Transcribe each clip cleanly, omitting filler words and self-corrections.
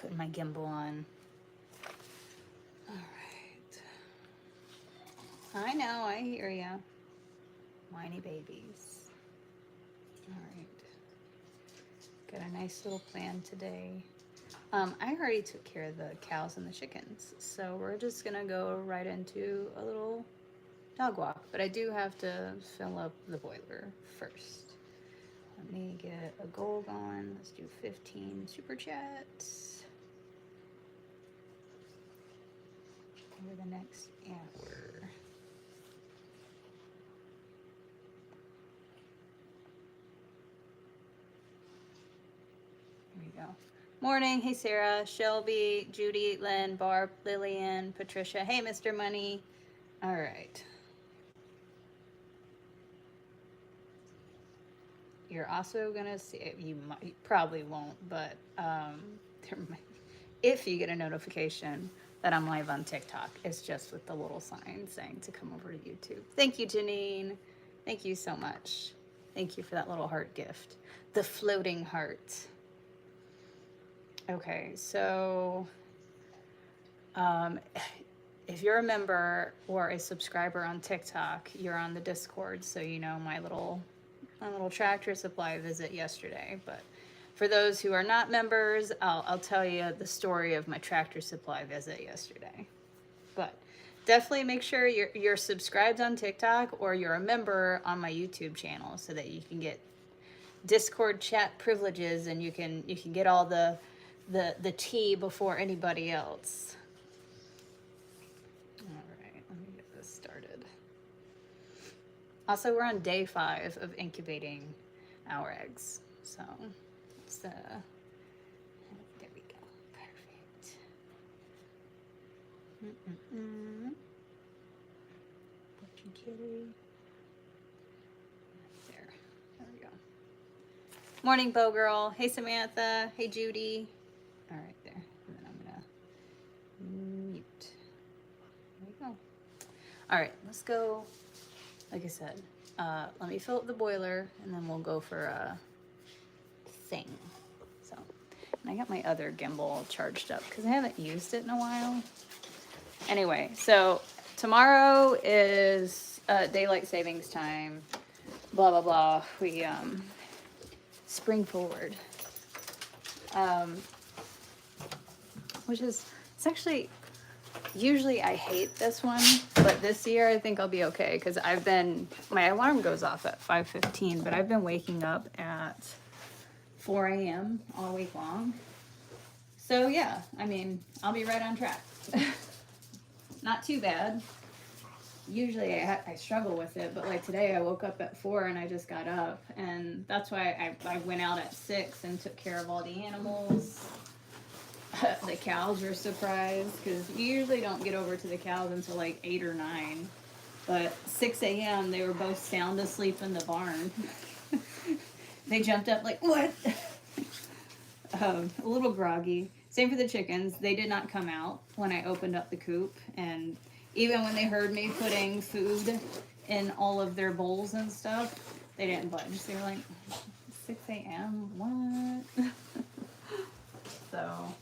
putting my gimbal on. All right. I know, I hear ya. Whiny babies. All right. Got a nice little plan today. I already took care of the cows and the chickens, so we're just gonna go right into a little dog walk. But I do have to fill up the boiler first. Let me get a goal going. Let's do 15 super chats over the next hour. Here we go. Morning. Hey, Sarah, Shelby, Judy, Lynn, Barb, Lillian, Patricia. Hey, Mr. Money. All right. You're also going to see, you probably won't, but if you get a notification that I'm live on TikTok, it's just with the little sign saying to come over to YouTube. Thank you, Janine. Thank you so much. Thank you for that little heart gift. The floating heart. Okay, so if you're a member or a subscriber on TikTok, you're on the Discord, so you know my little Tractor Supply visit yesterday. But for those who are not members, I'll tell you the story of my Tractor Supply visit yesterday. But definitely make sure you're subscribed on TikTok or you're a member on my YouTube channel so that you can get Discord chat privileges and you can get all the tea before anybody else. All right, let me get this started. Also, we're on day 5 of incubating our eggs. So it's there we go. Perfect. Fortune kitty. There we go. Morning, Bow Girl. Hey, Samantha. Hey, Judy. All right, there. And then I'm gonna mute. There we go. All right, let's go. Like I said, let me fill up the boiler and then we'll go for a thing. So, and I got my other gimbal charged up because I haven't used it in a while. Anyway, so tomorrow is daylight savings time. Blah blah blah. We spring forward, which is, it's actually, usually I hate this one, but this year I think I'll be okay because my alarm goes off at 5:15, but I've been waking up at 4 a.m. all week long. So yeah, I mean, I'll be right on track. Not too bad. Usually I struggle with it, but like today I woke up at 4 and I just got up, and that's why I went out at 6 and took care of all the animals. The cows were surprised because you usually don't get over to the cows until like 8 or 9, but 6 a.m. they were both sound asleep in the barn. They jumped up like, what? A little groggy. Same for the chickens. They did not come out when I opened up the coop, and even when they heard me putting food in all of their bowls and stuff, they didn't budge. They were like, 6 a.m., what? So,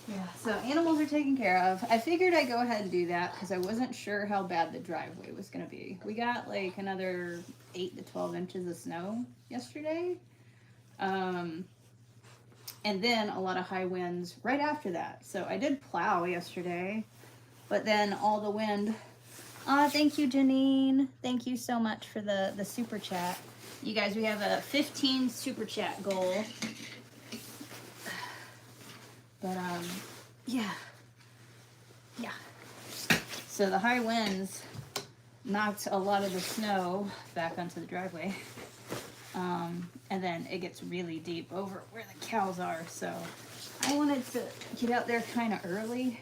yeah, so animals are taken care of. I figured I'd go ahead and do that because I wasn't sure how bad the driveway was going to be. We got like another 8 to 12 inches of snow yesterday. And then a lot of high winds right after that. So I did plow yesterday, but then all the wind. Thank you, Janine. Thank you so much for the super chat. You guys, we have a 15 super chat goal. But, yeah. So the high winds knocked a lot of the snow back onto the driveway. And then it gets really deep over where the cows are. So I wanted to get out there kind of early.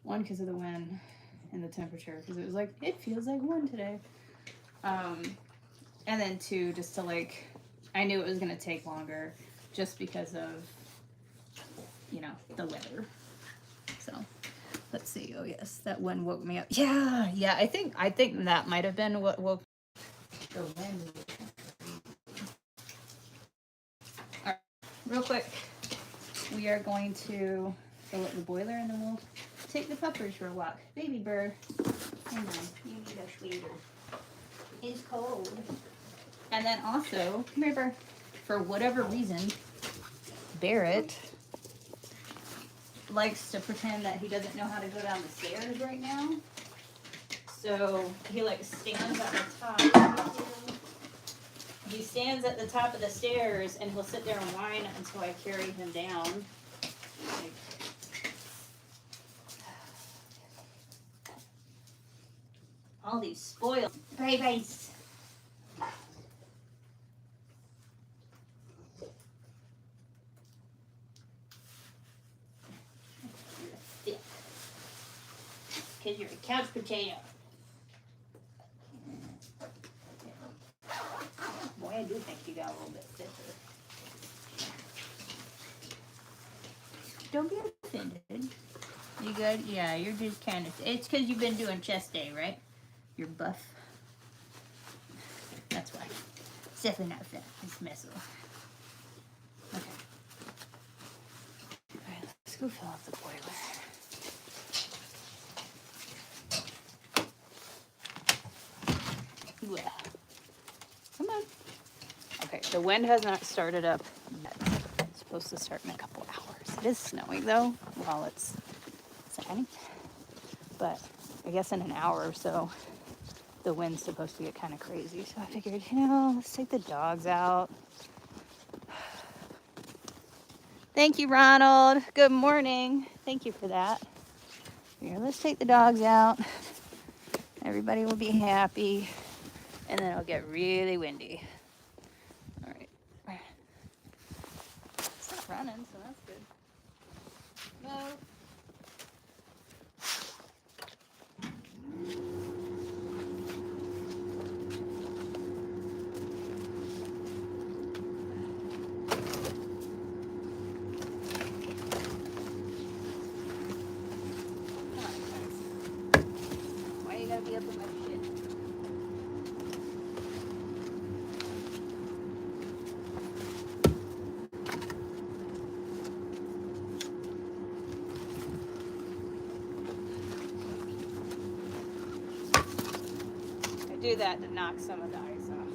One, because of the wind and the temperature, because it was like, it feels like 1 today. And then 2, just to like, I knew it was going to take longer just because of, you know, the weather. So let's see. Oh yes, that wind woke me up. Yeah, I think that might have been what woke the wind. All right, real quick, we are going to fill up the boiler and then we'll take the puppers for a walk. Baby bird, hang on, you need a sweater. It's cold. And then also, come here, bird. For whatever reason, Barrett likes to pretend that he doesn't know how to go down the stairs right now. So he like stands at the top. He stands at the top of the stairs and he'll sit there and whine until I carry him down. Like, all these spoiled babies. Because you're a couch potato. Boy, I do think you got a little bit thicker. Don't be offended. You good? Yeah, you're just kind of... It's because you've been doing chest day, right? You're buff. That's why. It's definitely not fat. It's muscle. Okay. Alright, let's go fill up the boiler. Yeah. Come on. Okay, the wind has not started up yet. It's supposed to start in a couple hours. It is snowing though, while it's sunny. But I guess in an hour or so, the wind's supposed to get kind of crazy. So I figured, let's take the dogs out. Thank you, Ronald. Good morning. Thank you for that. Here, let's take the dogs out. Everybody will be happy. And then it'll get really windy. All right. It's not running, so that's good. Move. Come on, guys. Why you gotta be up in my shit? Do that to knock some of the ice off.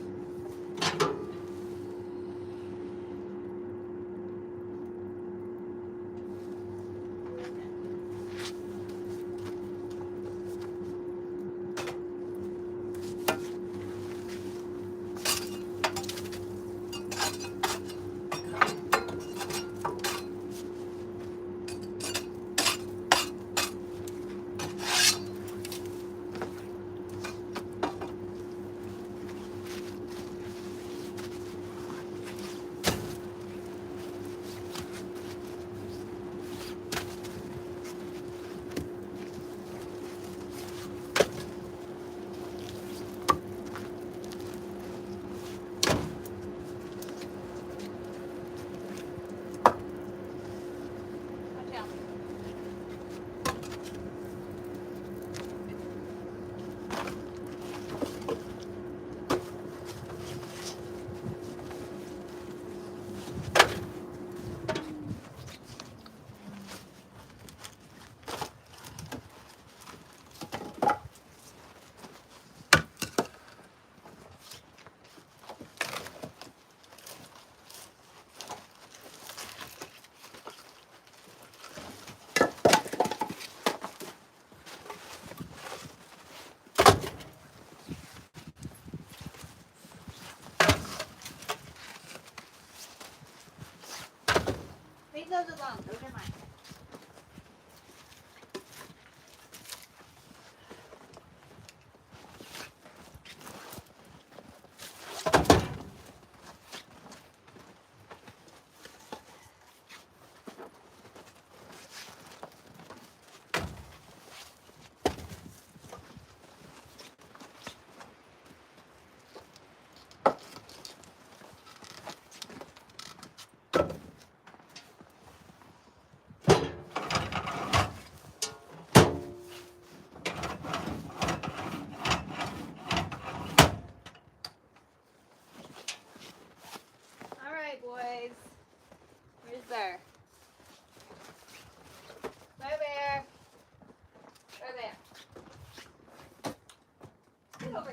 Leave those alone. Those are mine.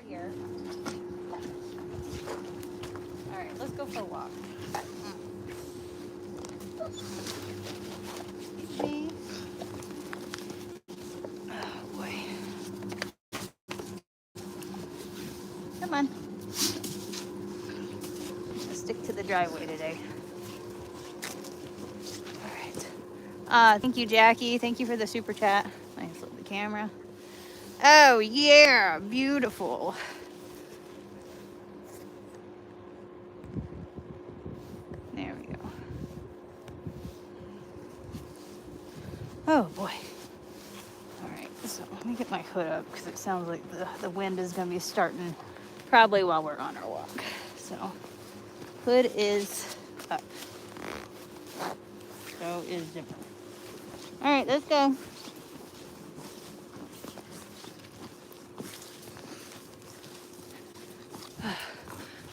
here. All right, let's go for a walk. Me. Oh boy. Come on. Let's stick to the driveway today. All right. Thank you, Jackie. Thank you for the super chat. I can flip the camera. Oh yeah, beautiful. There we go. Oh boy. All right, so let me get my hood up because it sounds like the wind is going to be starting probably while we're on our walk. So hood is up. So is zipper. All right, let's go.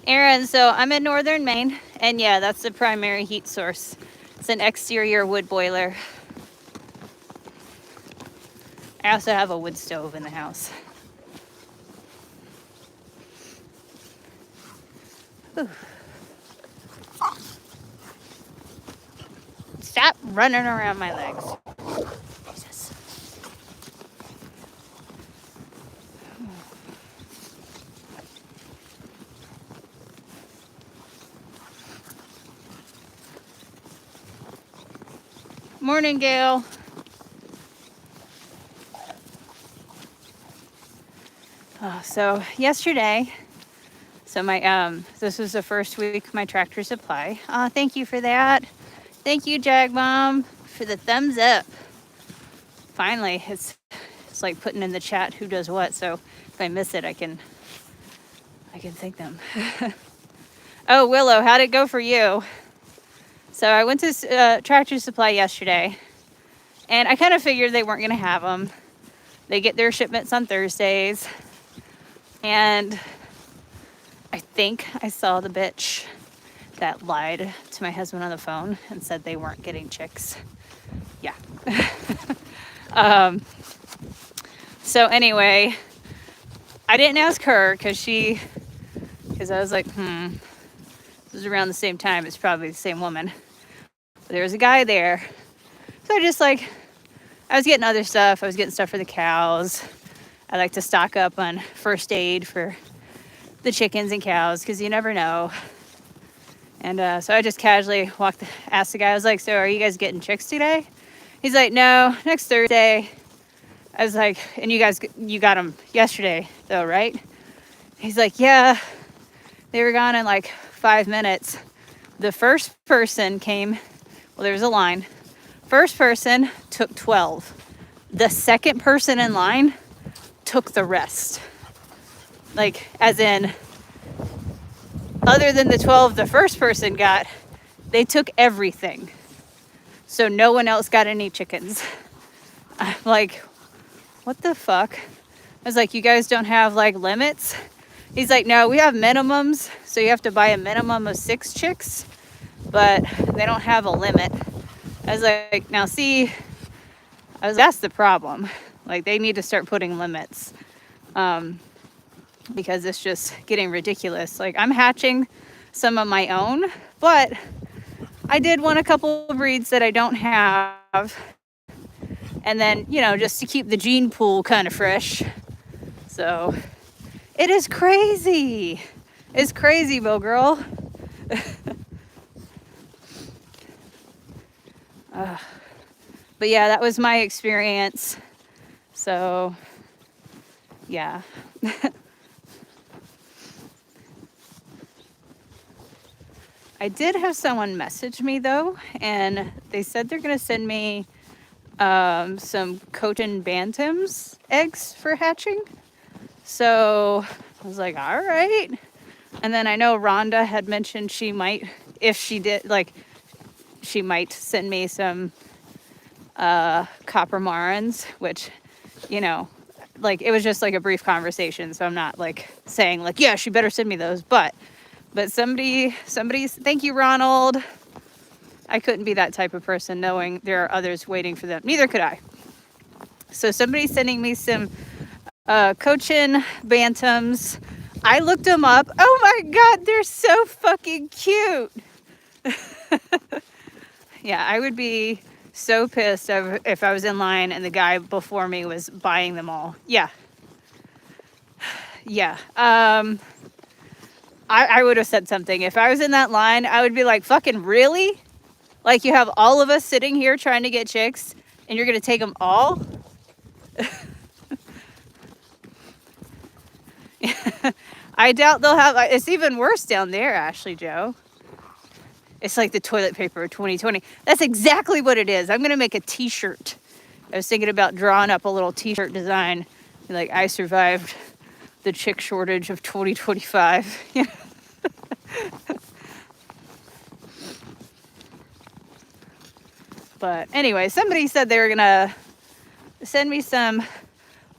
Aaron, so I'm in northern Maine, and yeah, that's the primary heat source. It's an exterior wood boiler. I also have a wood stove in the house. Whew. Stop running around my legs. Jesus. Morning, Gail. So yesterday, this was the first week of my tractor supply. Thank you for that. Thank you, Jag Mom, for the thumbs up. Finally, it's like putting in the chat who does what. So if I miss it, I can thank them. Oh, Willow, how'd it go for you? So I went to Tractor Supply yesterday, and I kind of figured they weren't going to have them. They get their shipments on Thursdays, and I think I saw the bitch that lied to my husband on the phone and said they weren't getting chicks. Yeah. So anyway, I didn't ask her because I was like, this was around the same time. It's probably the same woman. But there was a guy there. So I was getting other stuff. I was getting stuff for the cows. I like to stock up on first aid for the chickens and cows because you never know. And so I just casually asked the guy, I was like, so are you guys getting chicks today? He's like, no, next Thursday. I was like, and you got them yesterday though, right? He's like, yeah, they were gone in like 5 minutes. The first person came, well, there was a line. First person took 12. The second person in line took the rest. Like, as in, other than the 12 the first person got, they took everything. So no one else got any chickens. I'm like, what the fuck? I was like, you guys don't have like limits? He's like, no, we have minimums. So you have to buy a minimum of 6 chicks, but they don't have a limit. I was like, now see, that's the problem. Like, they need to start putting limits. Because it's just getting ridiculous. Like, I'm hatching some of my own, but I did want a couple of breeds that I don't have. And then, just to keep the gene pool kind of fresh. So, it is crazy. It's crazy, Bill girl. But yeah, that was my experience. So, yeah. I did have someone message me though, and they said they're going to send me some Cochin Bantams eggs for hatching. So I was like, all right. And then I know Rhonda had mentioned she might, if she did, like, she might send me some copper marans, which, like, it was just like a brief conversation. So I'm not like saying like, yeah, she better send me those. But somebody, thank you, Ronald. I couldn't be that type of person knowing there are others waiting for them. Neither could I. So somebody's sending me some Cochin Bantams. I looked them up. Oh my God, they're so fucking cute. Yeah, I would be so pissed if I was in line and the guy before me was buying them all. Yeah. Yeah. I would have said something. If I was in that line, I would be like, fucking really? Like, you have all of us sitting here trying to get chicks and you're going to take them all? I doubt they'll have, it's even worse down there, Ashley Joe. It's like the toilet paper of 2020. That's exactly what it is. I'm going to make a t-shirt. I was thinking about drawing up a little t-shirt design. Like, I survived the chick shortage of 2025. But anyway, somebody said they were going to send me some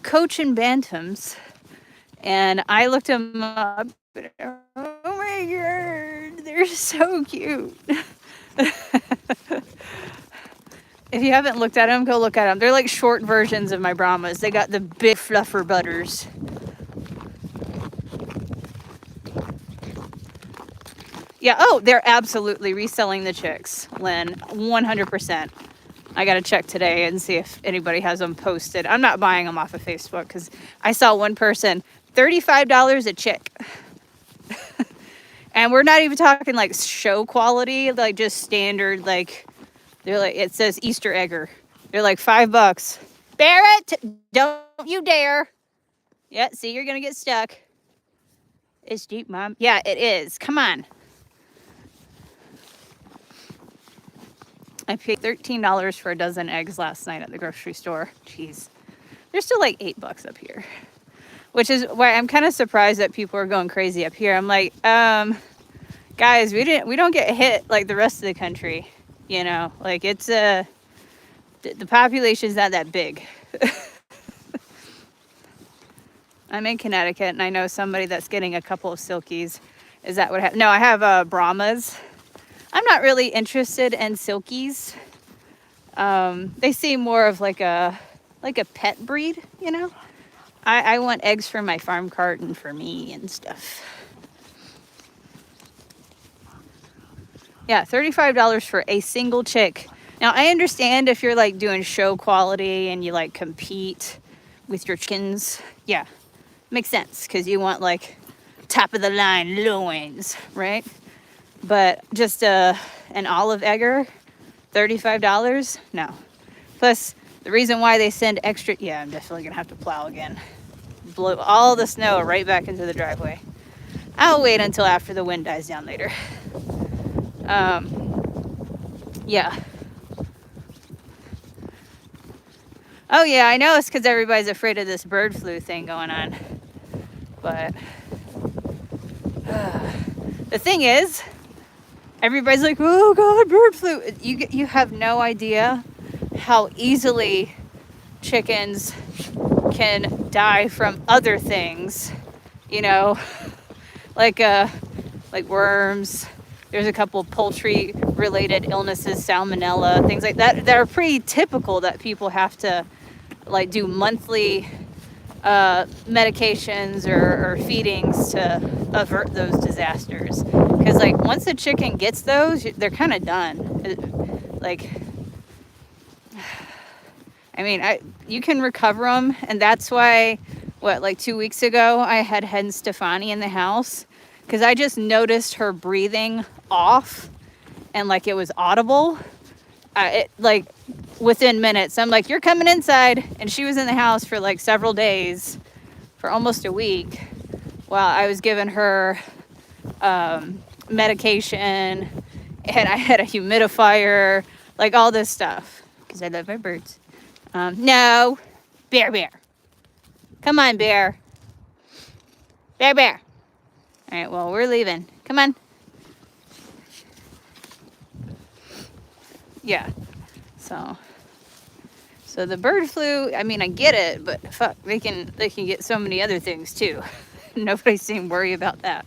Cochin Bantams. And I looked them up. Oh my God, they're so cute. If you haven't looked at them, go look at them. They're like short versions of my Brahmas. They got the big fluffer butters. Yeah, oh, they're absolutely reselling the chicks, Lynn, 100%. I got to check today and see if anybody has them posted. I'm not buying them off of Facebook because I saw one person, $35 a chick. And we're not even talking like show quality, like just standard, like, they're like, it says Easter egger. They're like $5. Barrett, don't you dare. Yeah, see, you're going to get stuck. It's deep, Mom. Yeah, it is. Come on. I paid $13 for a dozen eggs last night at the grocery store. Jeez. They're still like $8 up here. Which is why I'm kind of surprised that people are going crazy up here. I'm like, guys, we don't get hit like the rest of the country, you know. Like, it's the population's not that big. I'm in Connecticut, and I know somebody that's getting a couple of silkies. Is that what happened? No, I have Brahmas. I'm not really interested in silkies. They seem more of like a pet breed, you know. I want eggs for my farm cart and for me and stuff. Yeah, $35 for a single chick. Now, I understand if you're like doing show quality and you like compete with your chickens. Yeah, makes sense because you want like top of the line loins, right? But just an olive egger, $35? No. Plus, the reason why they send extra... Yeah, I'm definitely going to have to plow again. Blow all the snow right back into the driveway. I'll wait until after the wind dies down later. Yeah. Oh, yeah, I know it's because everybody's afraid of this bird flu thing going on. But the thing is, everybody's like, oh, God, bird flu. You have no idea how easily chickens can die from other things, you know, like worms. There's a couple of poultry related illnesses, salmonella, things like that are pretty typical that people have to like do monthly medications or feedings to avert those disasters. Because like once a chicken gets those, they're kind of done. Like, I mean, you can recover them, and that's why, like 2 weeks ago, I had hen Stefani in the house, because I just noticed her breathing off, and like it was audible. Like within minutes, I'm like, you're coming inside, and she was in the house for like several days, for almost a week, while I was giving her medication, and I had a humidifier, like all this stuff, because I love my birds. No. Bear. Come on, Bear. Bear. All right, well, we're leaving. Come on. Yeah. So the bird flu, I mean, I get it, but fuck, they can get so many other things too. Nobody seemed to worry about that.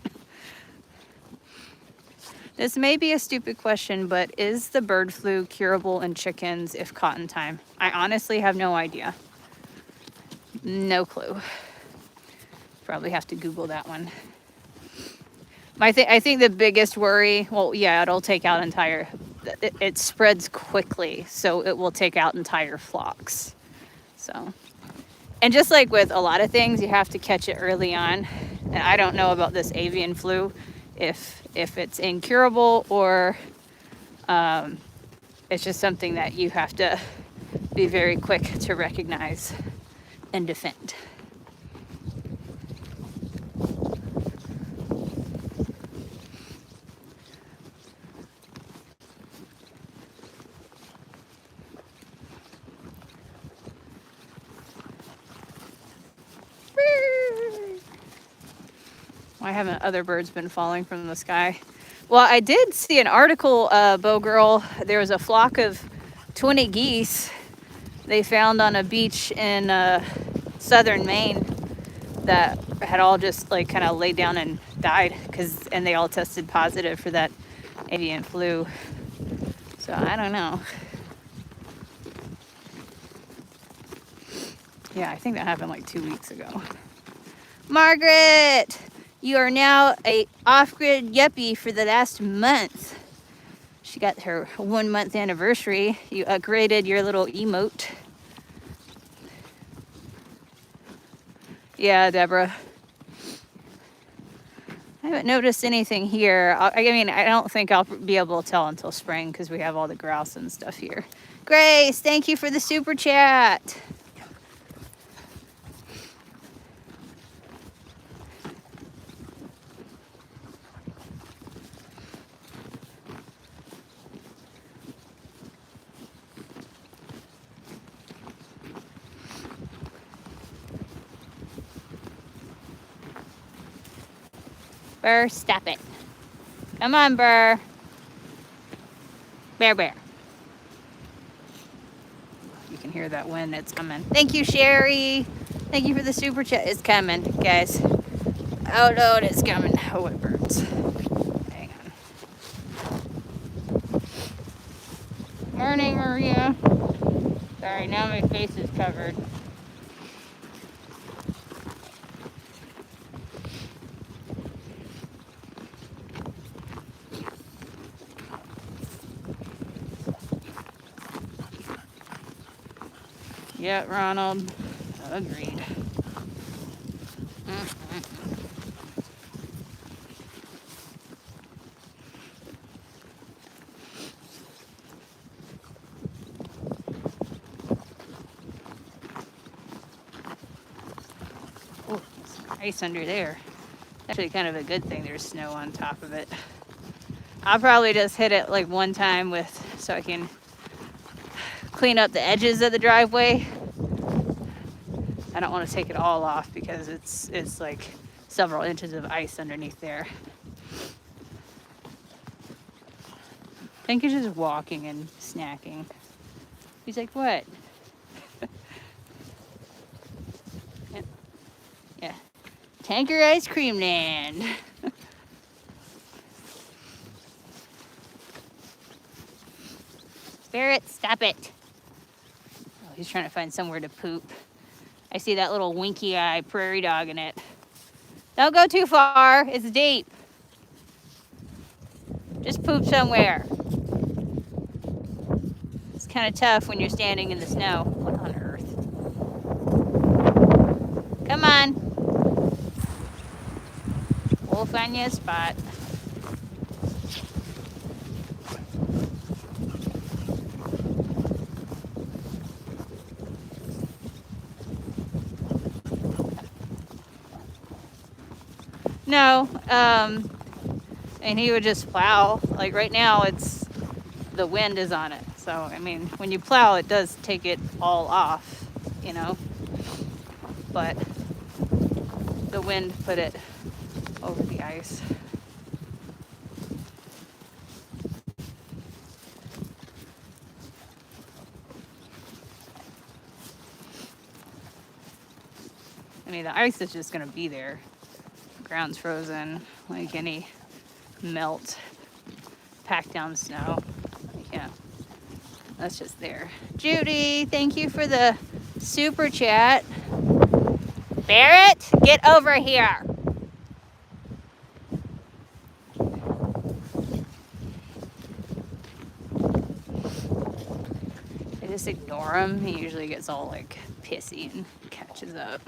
This may be a stupid question, but is the bird flu curable in chickens if caught in time? I honestly have no idea. No clue. Probably have to Google that one. I think the biggest worry, well, yeah, it'll take out entire, it spreads quickly, so it will take out entire flocks. So, and just like with a lot of things, you have to catch it early on. And I don't know about this avian flu, if it's incurable or it's just something that you have to be very quick to recognize and defend. Why haven't other birds been falling from the sky? Well, I did see an article, Bo Girl. There was a flock of 20 geese they found on a beach in southern Maine that had all just like kind of laid down and died and they all tested positive for that avian flu. So I don't know. Yeah, I think that happened like 2 weeks ago. Margaret, you are now a off-grid yuppie for the last month. She got her 1 month anniversary. You upgraded your little emote. Yeah, Deborah. I haven't noticed anything here. I mean, I don't think I'll be able to tell until spring because we have all the grouse and stuff here. Grace, thank you for the super chat. Burr, stop it. Come on, Burr. Bear. You can hear that wind, it's coming. Thank you, Sherry. Thank you for the super chat. It's coming, guys. Oh, Lord, it's coming. Oh, it burns. Hang on. Morning, Maria. Sorry, now my face is covered. Yeah, Ronald. Agreed. Oh, ice under there. Actually kind of a good thing there's snow on top of it. I'll probably just hit it like one time so I can clean up the edges of the driveway. I don't want to take it all off because it's like several inches of ice underneath there. I think he's just walking and snacking. He's like, what? Yeah. Tanker ice cream land. Spirit, stop it. Oh, he's trying to find somewhere to poop. I see that little winky eye prairie dog in it. Don't go too far. It's deep. Just poop somewhere. It's kind of tough when you're standing in the snow. What on earth? Come on. We'll find you a spot. No, and he would just plow. Like right now, the wind is on it. So, I mean, when you plow, it does take it all off, you know. But the wind put it over the ice. I mean, the ice is just going to be there. The ground's frozen, like any melt, packed down snow. Yeah, that's just there. Judy, thank you for the super chat. Barrett, get over here. I just ignore him. He usually gets all like pissy and catches up.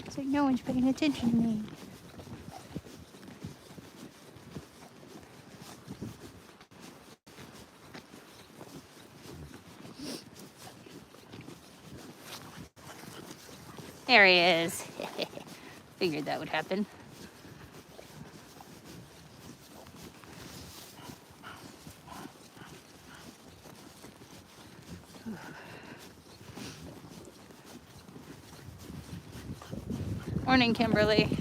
It's like no one's paying attention to me. There he is. Figured that would happen. Morning, Kimberly.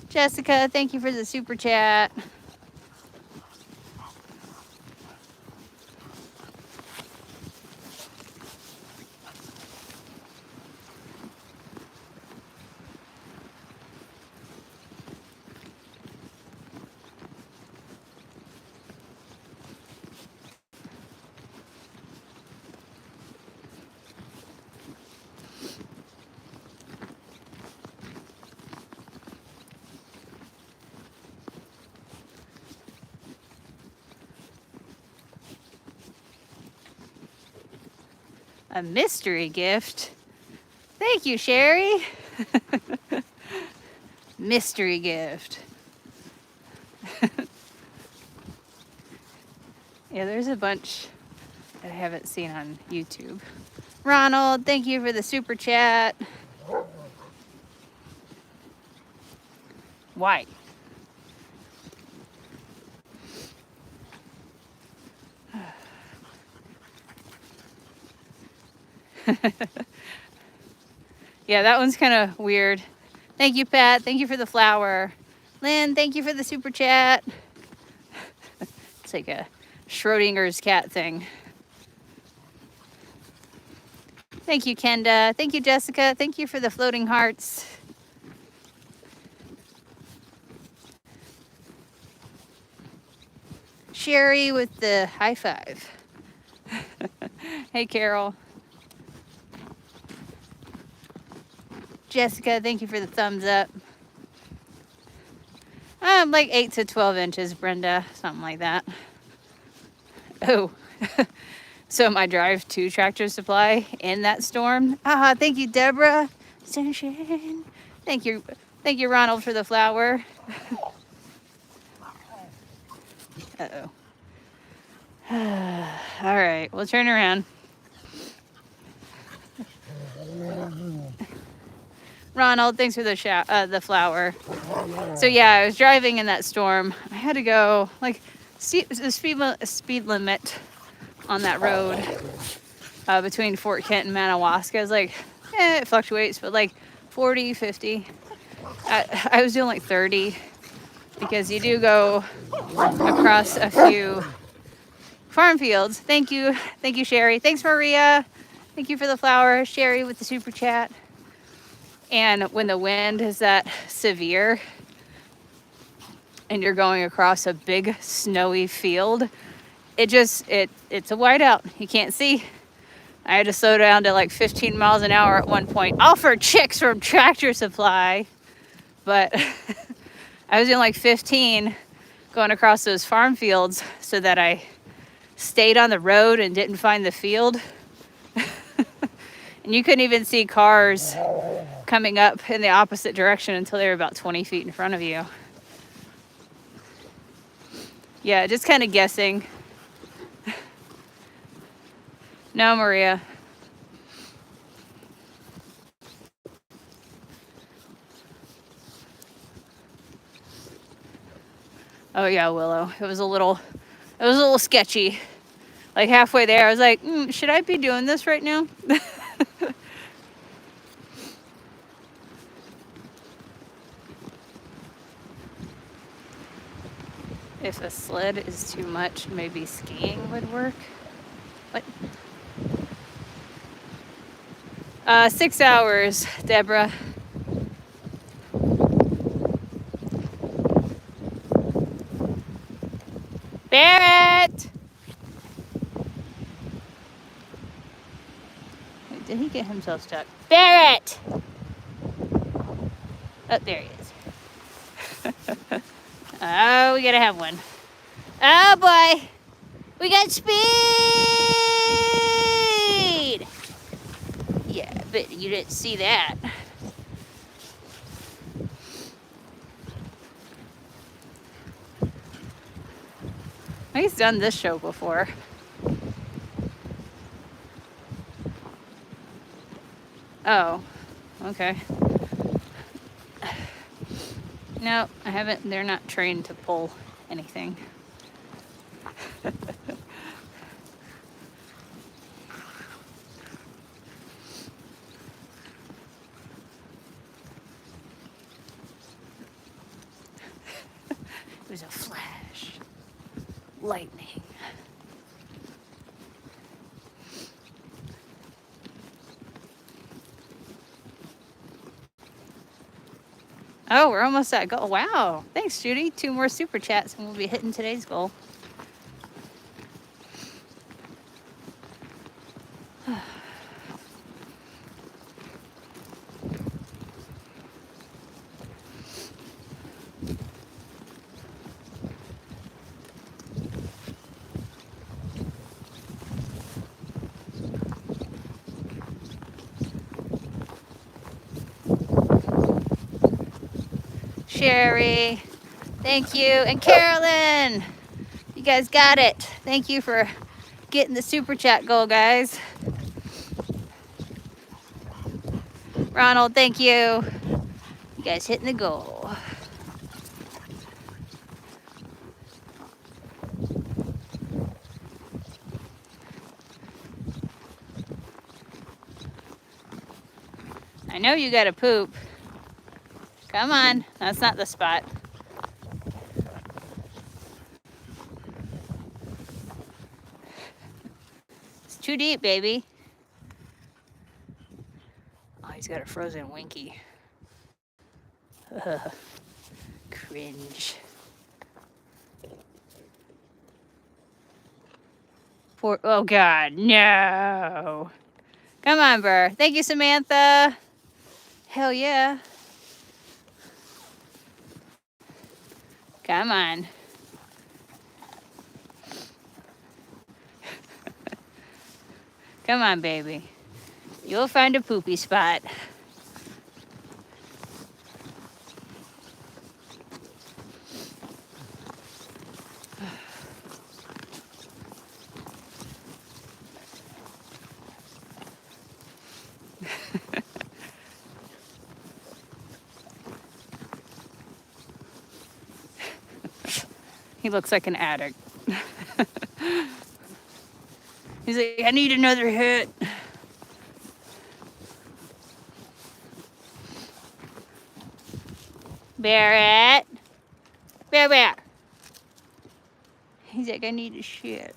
Jessica, thank you for the super chat. A mystery gift. Thank you, Sherry. Mystery gift. Yeah, there's a bunch that I haven't seen on YouTube. Ronald, thank you for the super chat. Why? Yeah, that one's kind of weird. Thank you, Pat. Thank you for the flower. Lynn, thank you for the super chat. It's like a Schrodinger's cat thing. Thank you, Kenda. Thank you, Jessica. Thank you for the floating hearts. Sherry with the high five. Hey, Carol. Jessica, thank you for the thumbs up. Like 8 to 12 inches, Brenda, something like that. Oh, so my drive to Tractor Supply in that storm. Thank you, Deborah. Sunshine. Thank you, Ronald, for the flower. Uh-oh. All right, we'll turn around. Ronald, thanks for the flower. So yeah, I was driving in that storm. I had to go like the speed limit on that road between Fort Kent and Madawaska is like, it fluctuates, but like 40, 50. I was doing like 30 because you do go across a few farm fields. Thank you, Sherry. Thanks, Maria. Thank you for the flower. Sherry with the super chat. And when the wind is that severe and you're going across a big snowy field, it's a whiteout. You can't see. I had to slow down to like 15 miles an hour at one point. All for chicks from Tractor Supply. But I was doing like 15 going across those farm fields so that I stayed on the road and didn't find the field. And you couldn't even see cars coming up in the opposite direction until they were about 20 feet in front of you. Yeah, just kind of guessing. No, Maria. Oh yeah, Willow. It was a little sketchy. Like halfway there, I was like, should I be doing this right now? If a sled is too much, maybe skiing would work. What? 6 hours, Deborah. Barrett! Wait, did he get himself stuck? Barrett! Oh, there he is. Oh, we gotta have one. Oh boy! We got speed! Yeah, but you didn't see that. He's done this show before. Oh, okay. No, I haven't. They're not trained to pull anything. It was a flash. Lightning. Oh, we're almost at goal. Wow. Thanks, Judy. 2 more super chats and we'll be hitting today's goal. Sherry, thank you. And Carolyn, you guys got it. Thank you for getting the super chat goal, guys. Ronald, thank you. You guys hitting the goal. I know you gotta poop. Come on, that's not the spot. It's too deep, baby. Oh, he's got a frozen winky. Ugh. Cringe. Poor, oh God, no. Come on, Burr. Thank you, Samantha. Hell yeah. Come on. Come on, baby. You'll find a poopy spot. He looks like an addict. He's like, I need another hit. Barrett. Bear. He's like, I need a shit.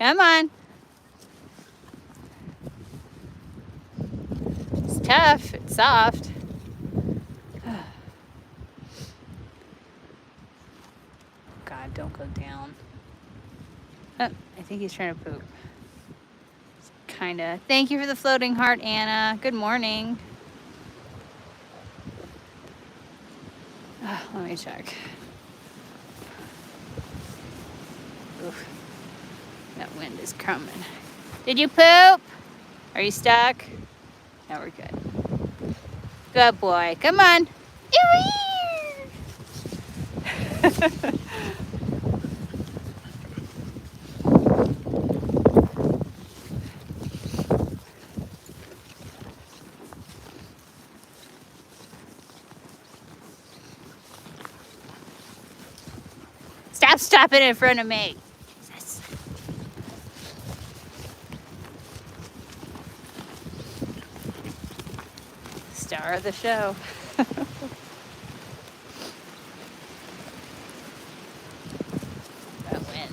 Come on. It's tough. It's soft. God, don't go down. Oh, I think he's trying to poop. Kinda. Thank you for the floating heart, Anna. Good morning. Oh, let me check. Oof. That wind is coming. Did you poop? Are you stuck? No, we're good. Good boy. Come on. Stop stopping in front of me. Jesus. Star of the show. That wind.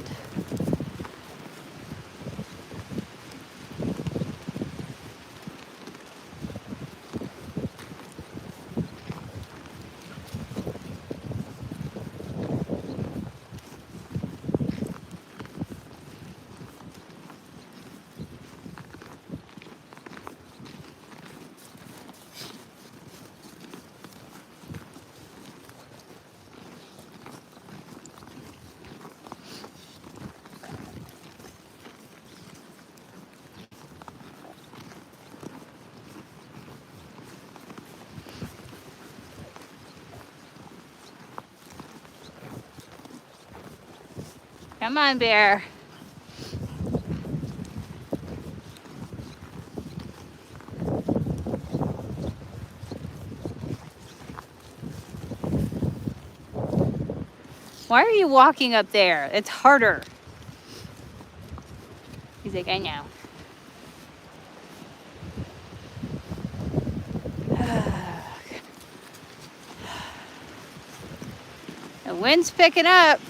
Come on, bear. Why are you walking up there? It's harder. He's like, I know. The wind's picking up.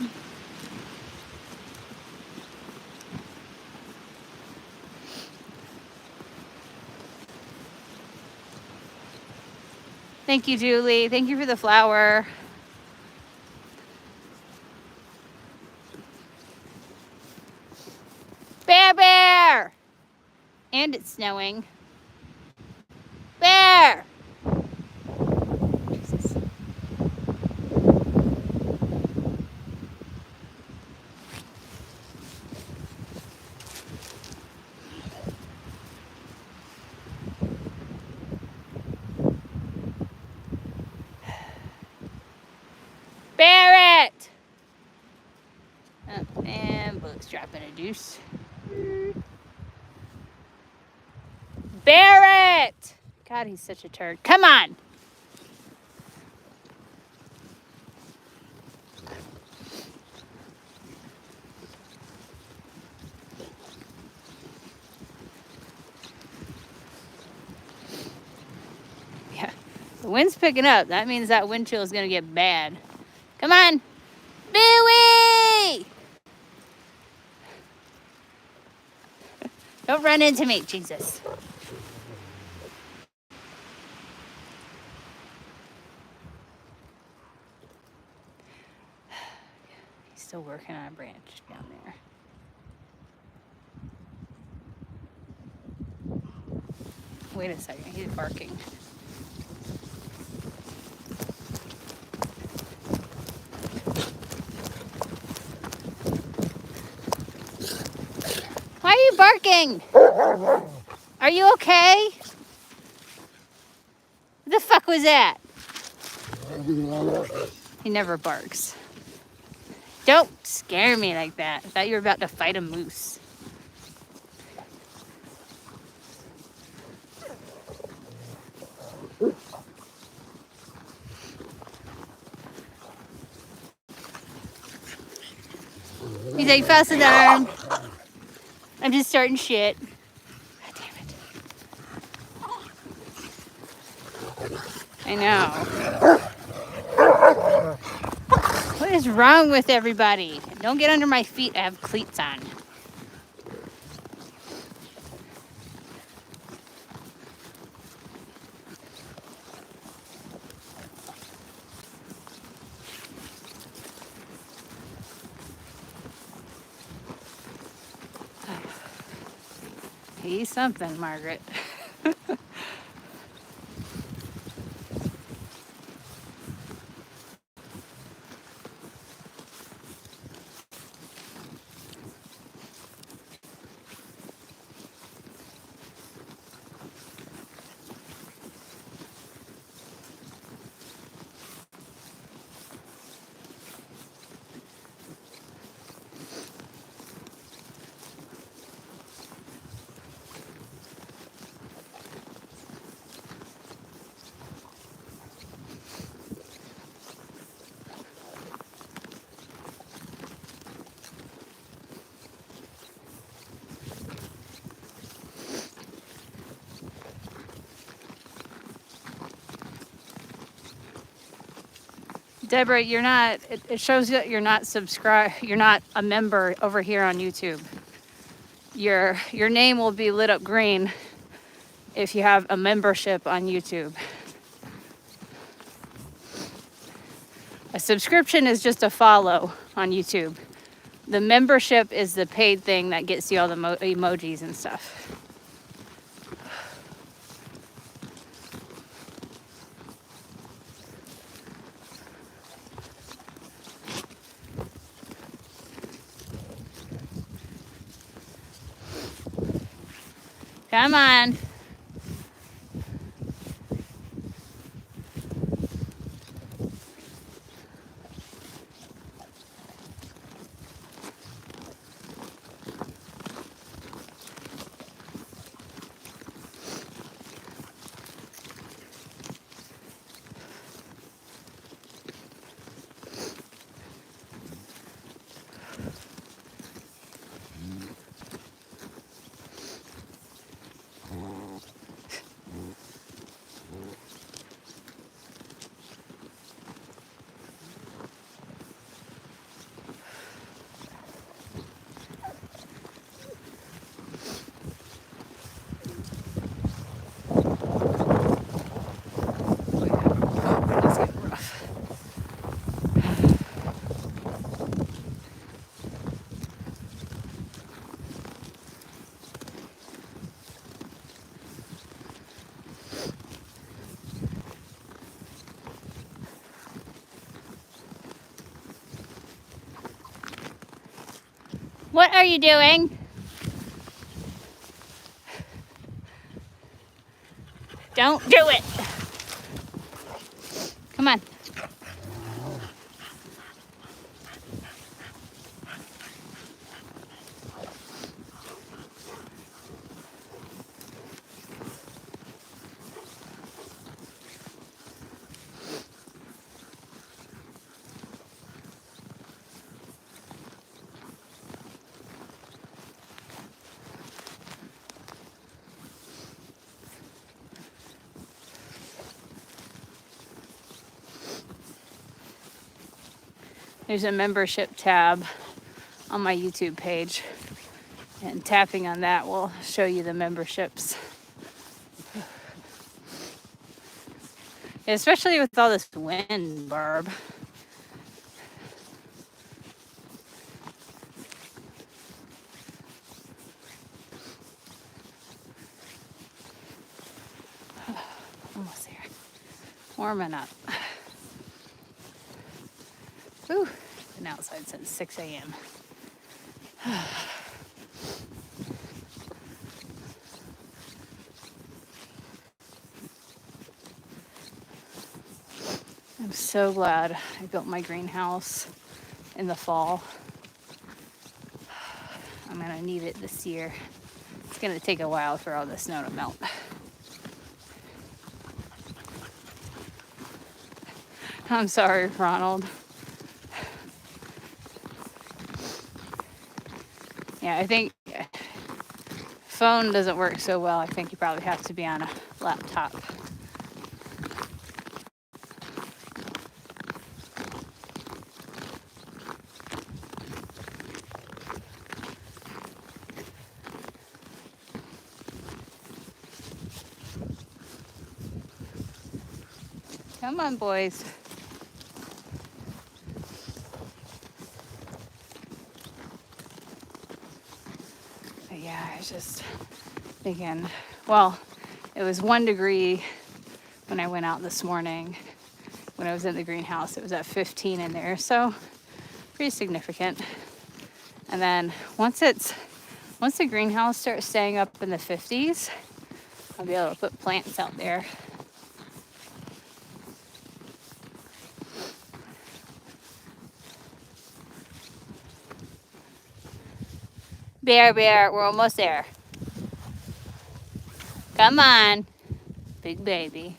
Thank you, Julie. Thank you for the flower. Bear, bear! And it's snowing. Bear! Jesus. Barrett! Oh, and Book's dropping a deuce. Barrett! God, he's such a turd. Come on! Yeah, the wind's picking up. That means that wind chill is going to get bad. Come on! Booey! Don't run into me, Jesus. He's still working on a branch down there. Wait a second, he's barking. Why are you barking? Are you okay? What the fuck was that? He never barks. Don't scare me like that. I thought you were about to fight a moose. He's like, fasten down. I'm just starting shit. God damn it. I know. What is wrong with everybody? Don't get under my feet. I have cleats on. He's something, Margaret. Deborah, you're not, it shows that you're not subscribed, you're not a member over here on YouTube. Your name will be lit up green if you have a membership on YouTube. A subscription is just a follow on YouTube. The membership is the paid thing that gets you all the emojis and stuff. Come on. What are you doing? Don't do it. Come on. There's a membership tab on my YouTube page, and tapping on that will show you the memberships. Especially with all this wind, Barb. Almost there. Warming up. Ooh, been outside since 6 a.m. I'm so glad I built my greenhouse in the fall. I'm gonna need it this year. It's gonna take a while for all the snow to melt. I'm sorry, Ronald. Yeah, I think phone doesn't work so well. I think you probably have to be on a laptop. Come on, boys. But yeah, I was just thinking, well, it was 1 degree when I went out this morning. When I was in the greenhouse, it was at 15 in there, so pretty significant. And then once the greenhouse starts staying up in the 50s, I'll be able to put plants out there. Bear, we're almost there. Come on, big baby.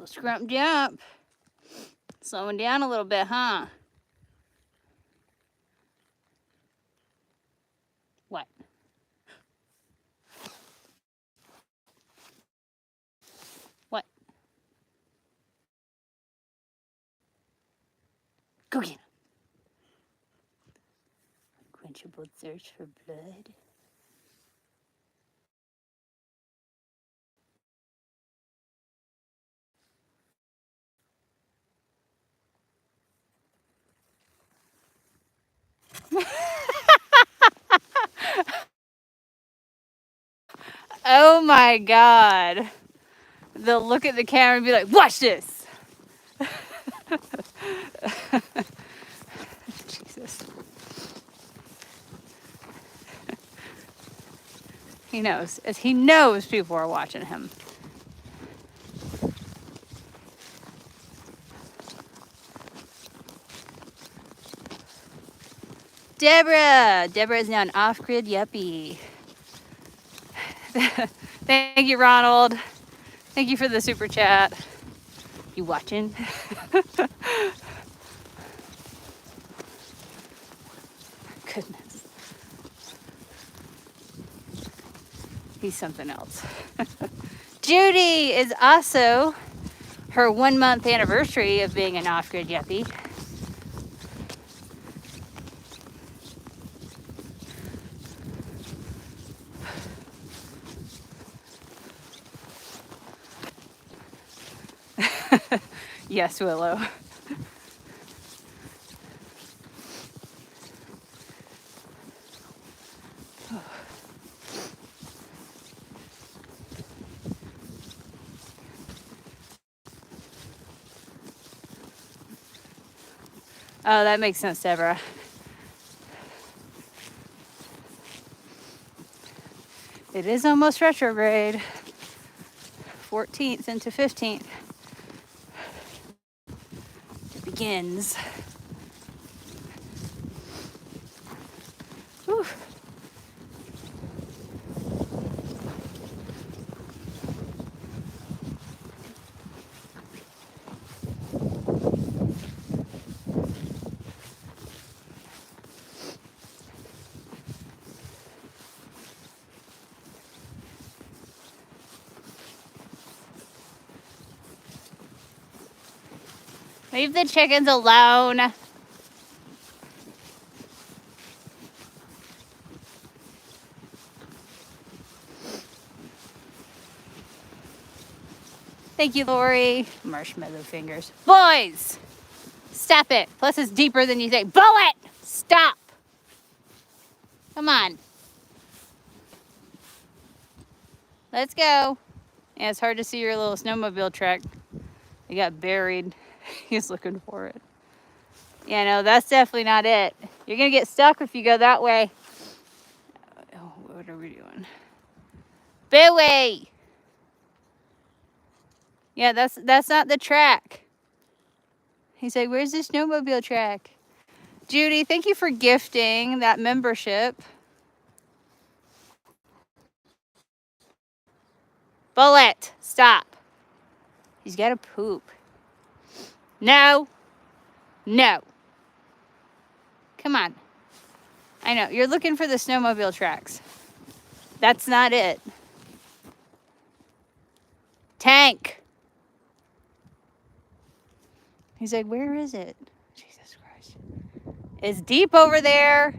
Scrump jump. Slowing down a little bit, huh? What? What? Go get him. Unquenchable thirst for blood. Oh my God. They'll look at the camera and be like, watch this. Jesus. He knows. He knows people are watching him. Deborah. Deborah is now an off-grid yuppie. Thank you, Ronald. Thank you for the super chat. You watching? Goodness. He's something else. Judy is also her 1 month anniversary of being an off-grid yuppie. Yes, Willow. Oh, that makes sense, Deborah. It is almost retrograde. 14th into 15th. It begins. Whew. Leave the chickens alone. Thank you, Lori. Marshmallow fingers. Boys! Stop it. Plus it's deeper than you think. Bullet! Stop! Come on. Let's go. Yeah, it's hard to see your little snowmobile track. It got buried. He's looking for it. Yeah, no, that's definitely not it. You're gonna get stuck if you go that way. Oh, what are we doing? Billy! Yeah, that's not the track. He's like, where's the snowmobile track? Judy, thank you for gifting that membership. Bullet, stop. He's got to poop. No. No. Come on. I know, you're looking for the snowmobile tracks. That's not it. Tank. He's like, where is it? Jesus Christ. It's deep over there.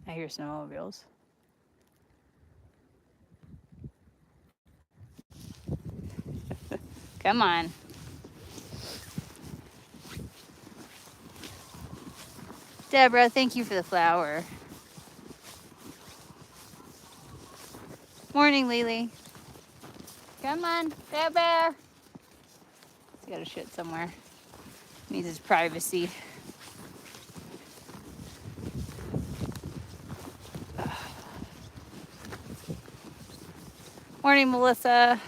I hear snowmobiles. Come on. Deborah, thank you for the flower. Morning, Lily. Come on, Bear Bear. He's got to shit somewhere. Needs his privacy. Morning, Melissa.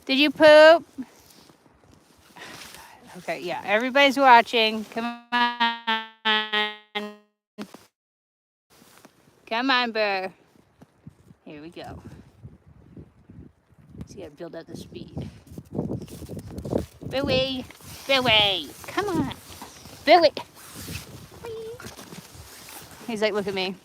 Did you poop? Okay, yeah, everybody's watching. Come on. Come on, Bear. Here we go. So you gotta build up the speed. Billy, Billy, come on. Billy. He's like, look at me.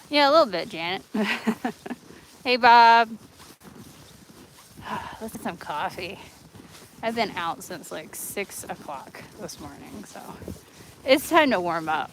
Yeah, a little bit, Janet. Hey, Bob. Let's get some coffee. I've been out since like 6 o'clock this morning, so it's time to warm up.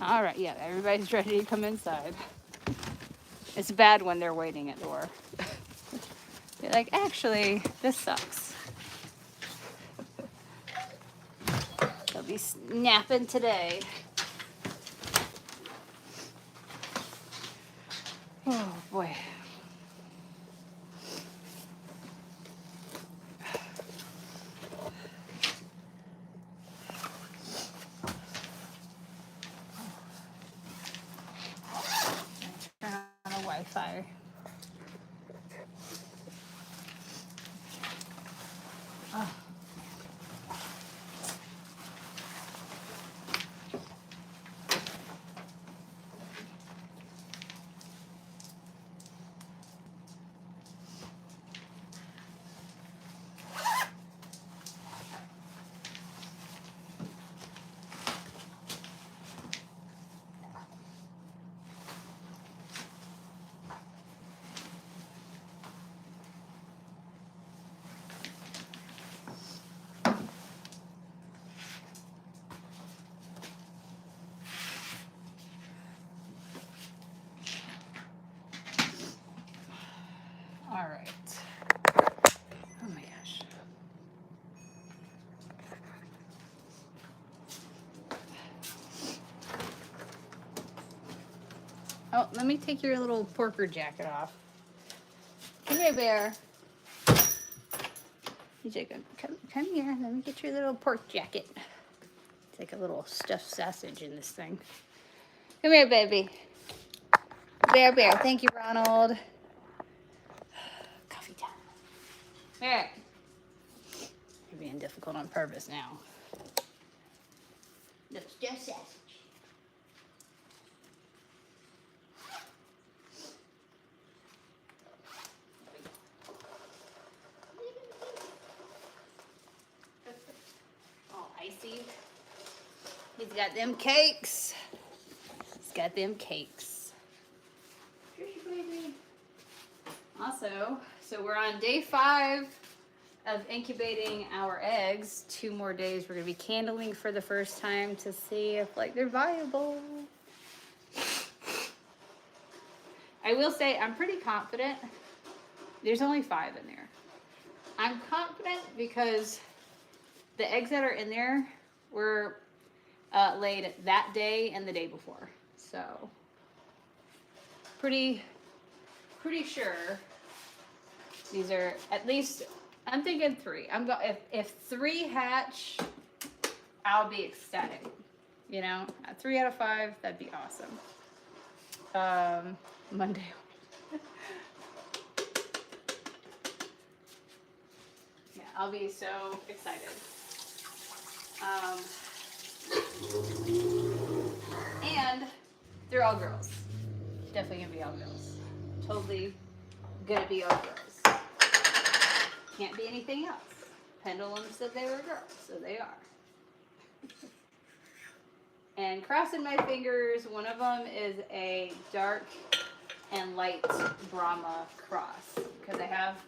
All right, yeah, everybody's ready to come inside. It's bad when they're waiting at the door. You're like, actually, this sucks. They'll be napping today. Oh, boy. Oh, let me take your little porker jacket off. Come here, bear. You Jacob, come here. Let me get your little pork jacket. It's like a little stuffed sausage in this thing. Come here, baby. Bear, bear. Thank you, Ronald. Coffee time. Here. You're being difficult on purpose now. No, stuffed sausage. Icy. He's got them cakes. He's got them cakes. Also, so we're on day 5 of incubating our eggs. 2 more days. We're gonna be candling for the first time to see if like they're viable. I will say I'm pretty confident. There's only 5 in there. I'm confident because the eggs that are in there were laid that day and the day before. So, pretty sure these are at least, I'm thinking 3. If 3 hatch, I'll be ecstatic. You know, 3 out of 5, that'd be awesome. Monday. Yeah, I'll be so excited. And they're all girls. Definitely gonna be all girls. Totally gonna be all girls. Can't be anything else. Pendulum said they were girls, so they are. And crossing my fingers, one of them is a dark and light Brahma cross. Because I have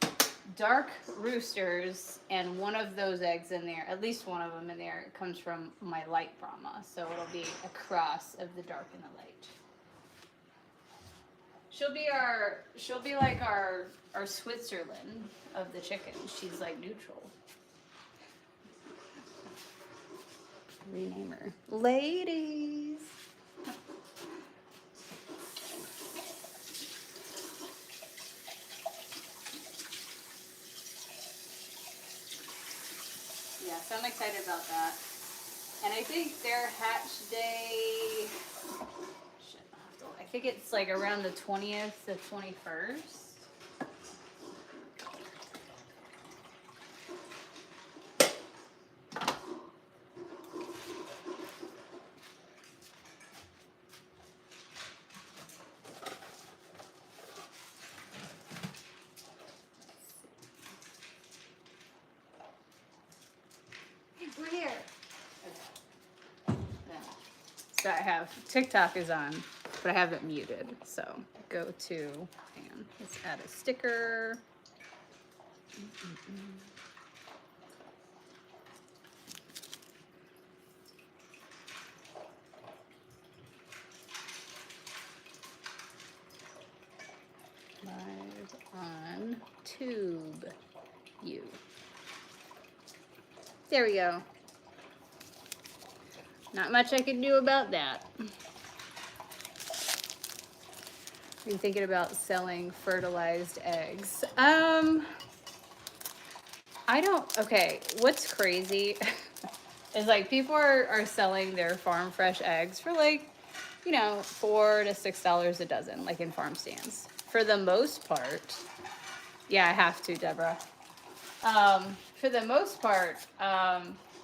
dark roosters, and one of those eggs in there, at least one of them in there, comes from my light Brahma. So it'll be a cross of the dark and the light. She'll be like our Switzerland of the chickens. She's like neutral. Rename her. Ladies. Yeah, so I'm excited about that. And I think their hatch day, I think it's like around the 20th to 21st. We're here. Okay. So I have TikTok is on, but I have it muted. So go to, and let's add a sticker. Live on Tube. You. There we go. Not much I can do about that. Are you thinking about selling fertilized eggs? I don't, okay, what's crazy is like people are selling their farm fresh eggs for like, you know, $4 to $6 a dozen, like in farm stands. For the most part, yeah, I have to, Deborah. For the most part,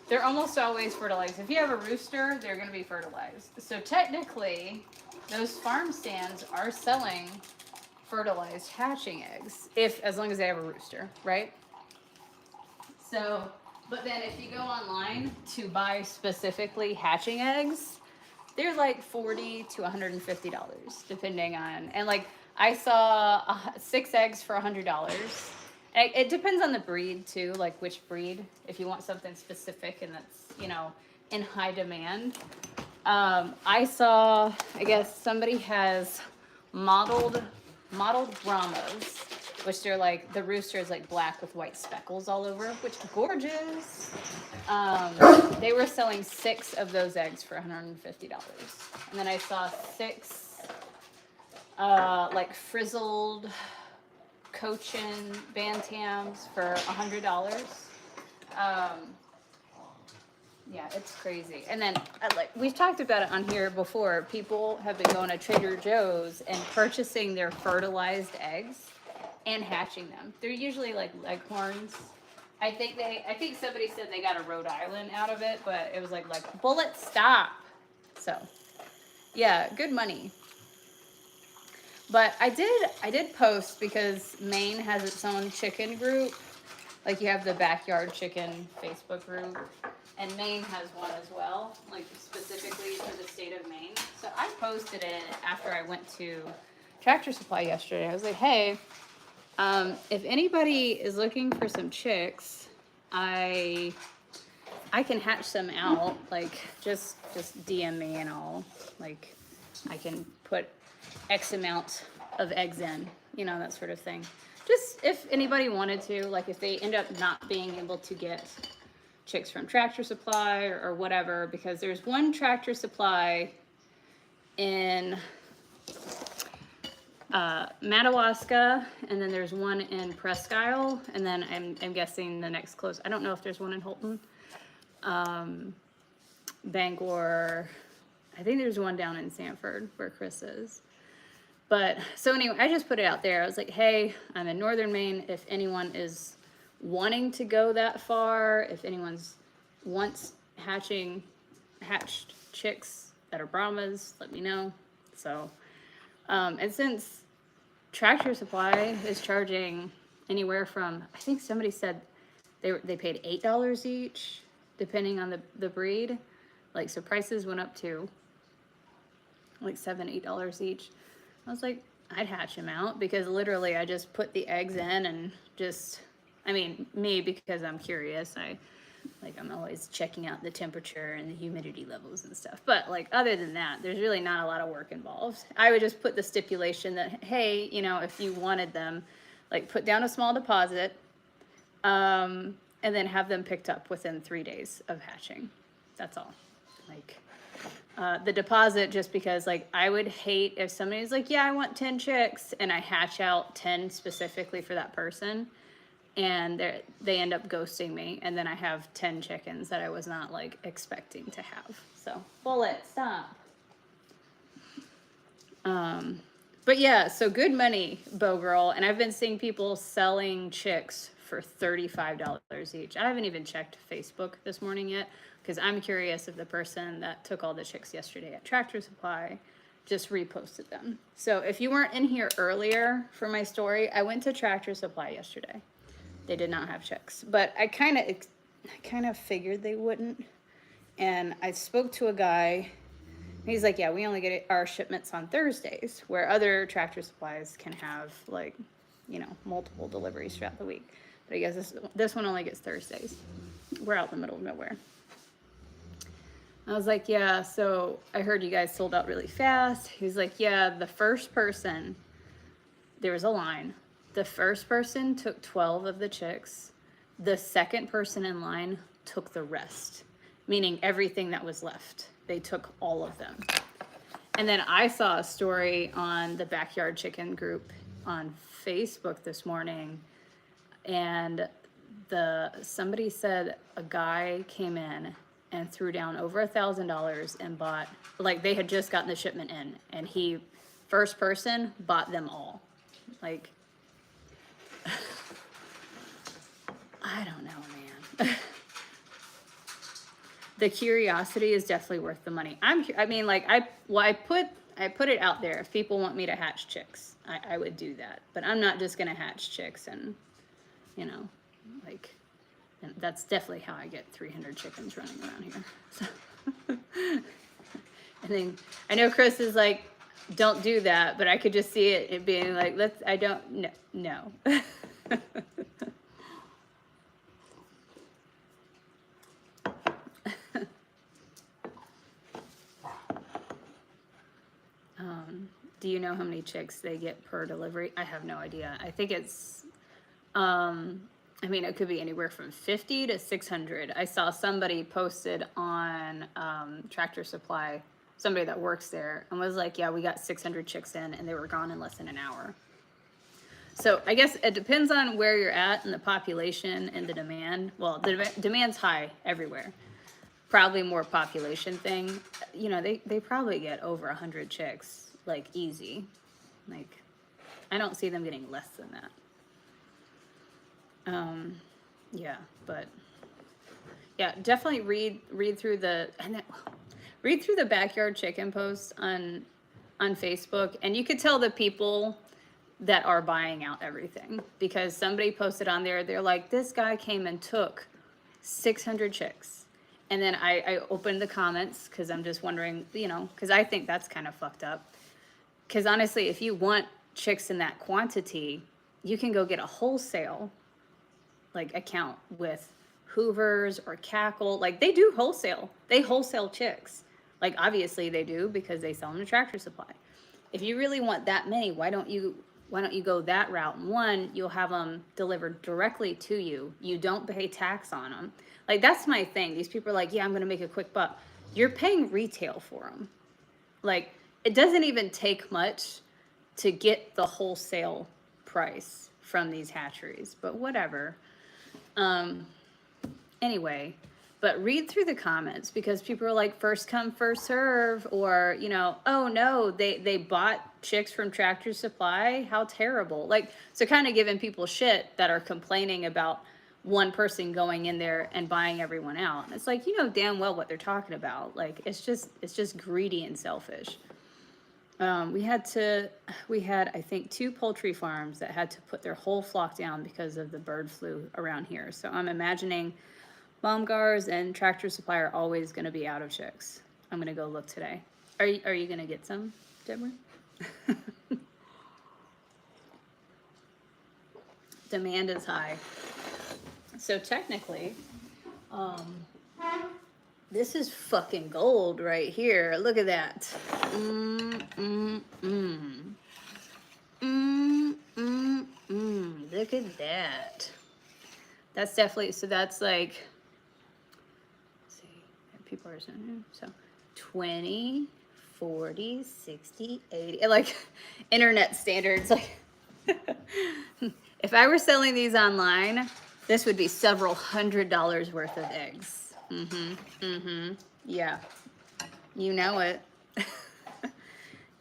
they're almost always fertilized. If you have a rooster, they're going to be fertilized. So technically, those farm stands are selling fertilized hatching eggs, as long as they have a rooster, right? So, but then if you go online to buy specifically hatching eggs, they're like $40 to $150, depending on, and like I saw 6 eggs for $100. It depends on the breed too, like which breed, if you want something specific and that's, you know, in high demand. I saw, I guess somebody has modeled Brahmas, which they're like, the rooster is like black with white speckles all over, which gorgeous. They were selling 6 of those eggs for $150. And then I saw 6 like frizzled Cochin bantams for $100. Yeah, it's crazy. And then, like we've talked about it on here before, people have been going to Trader Joe's and purchasing their fertilized eggs and hatching them. They're usually like leghorns. I think somebody said they got a Rhode Island out of it, but it was like bullet stop. So, yeah, good money. But I did post because Maine has its own chicken group. Like you have the backyard chicken Facebook group, and Maine has one as well, like specifically for the state of Maine. So I posted it after I went to Tractor Supply yesterday. I was like, hey, if anybody is looking for some chicks, I can hatch some out. Like just DM me and I'll like I can put X amount of eggs in, you know, that sort of thing. Just if anybody wanted to, like if they end up not being able to get chicks from Tractor Supply or whatever, because there's one Tractor Supply in Madawaska, and then there's one in Presque Isle, and then I'm guessing the next close, I don't know if there's one in Holton, Bangor, I think there's one down in Sanford where Chris is. But so anyway, I just put it out there. I was like, hey, I'm in northern Maine. If anyone is wanting to go that far, if anyone's wants hatched chicks that are Brahmas, let me know. So, and since Tractor Supply is charging anywhere from, I think somebody said they paid $8 each, depending on the breed. Like, so prices went up to like $7, $8 each. I was like, I'd hatch them out because literally I just put the eggs in and just, I mean, me because I'm curious. I'm always checking out the temperature and the humidity levels and stuff. But like, other than that, there's really not a lot of work involved. I would just put the stipulation that, hey, you know, if you wanted them, like put down a small deposit, and then have them picked up within 3 days of hatching. That's all. Like, the deposit, just because like I would hate if somebody's like, yeah, I want 10 chicks, and I hatch out 10 specifically for that person, and they end up ghosting me, and then I have 10 chickens that I was not like expecting to have. So bullet stop. But yeah, so good money, Bow Girl, and I've been seeing people selling chicks for $35 each. I haven't even checked Facebook this morning yet, because I'm curious if the person that took all the chicks yesterday at Tractor Supply just reposted them. So if you weren't in here earlier for my story, I went to Tractor Supply yesterday. They did not have chicks, but I kind of figured they wouldn't. And I spoke to a guy. He's like, yeah, we only get our shipments on Thursdays, where other Tractor Supplies can have like, you know, multiple deliveries throughout the week. But I guess this one only gets Thursdays. We're out in the middle of nowhere. I was like, yeah, so I heard you guys sold out really fast. He's like, yeah, the first person, there was a line. The first person took 12 of the chicks. The second person in line took the rest, meaning everything that was left. They took all of them. And then I saw a story on the Backyard Chicken group on Facebook this morning, and somebody said a guy came in and threw down over $1,000 and bought, like they had just gotten the shipment in, and first person bought them all. Like, I don't know, man. The curiosity is definitely worth the money. I put it out there. If people want me to hatch chicks, I would do that. But I'm not just gonna hatch chicks and, you know, like, and that's definitely how I get 300 chickens running around here. So, and then I know Chris is like, don't do that, but I could just see it being like, no. Do you know how many chicks they get per delivery? I have no idea. I think it's, I mean, it could be anywhere from 50 to 600. I saw somebody posted on Tractor Supply somebody that works there, and was like, yeah, we got 600 chicks in, and they were gone in less than an hour. So I guess it depends on where you're at and the population and the demand. Well, the demand's high everywhere. Probably more population thing. You know, they probably get over 100 chicks, like, easy. Like, I don't see them getting less than that. Yeah, but yeah, definitely read through the backyard chicken posts on Facebook, and you could tell the people that are buying out everything, because somebody posted on there, they're like, this guy came and took 600 chicks. And then I opened the comments, because I'm just wondering, you know, because I think that's kind of fucked up. Because honestly, if you want chicks in that quantity, you can go get a wholesale, like, account with Hoovers or Cackle. Like, they do wholesale. They wholesale chicks. Like, obviously they do, because they sell them to Tractor Supply. If you really want that many, why don't you go that route? And one, you'll have them delivered directly to you. You don't pay tax on them. Like, that's my thing. These people are like, yeah, I'm going to make a quick buck. You're paying retail for them. Like, it doesn't even take much to get the wholesale price from these hatcheries, but whatever. Anyway, but read through the comments, because people are like, first come, first serve, or, you know, oh no, they bought chicks from Tractor Supply. How terrible. Like, so kind of giving people shit that are complaining about one person going in there and buying everyone out. And it's like, you know damn well what they're talking about. Like, it's just greedy and selfish. We had, I think, 2 poultry farms that had to put their whole flock down because of the bird flu around here. So I'm imagining Baumgars and Tractor Supply are always going to be out of chicks. I'm going to go look today. Are you going to get some, Deborah? Demand is high. So technically, this is fucking gold right here. Look at that. Look at that. That's definitely, so that's like, let's see, people are saying, so 20, 40, 60, 80, like internet standards. Like, if I were selling these online, this would be several $100s worth of eggs. Yeah. You know it.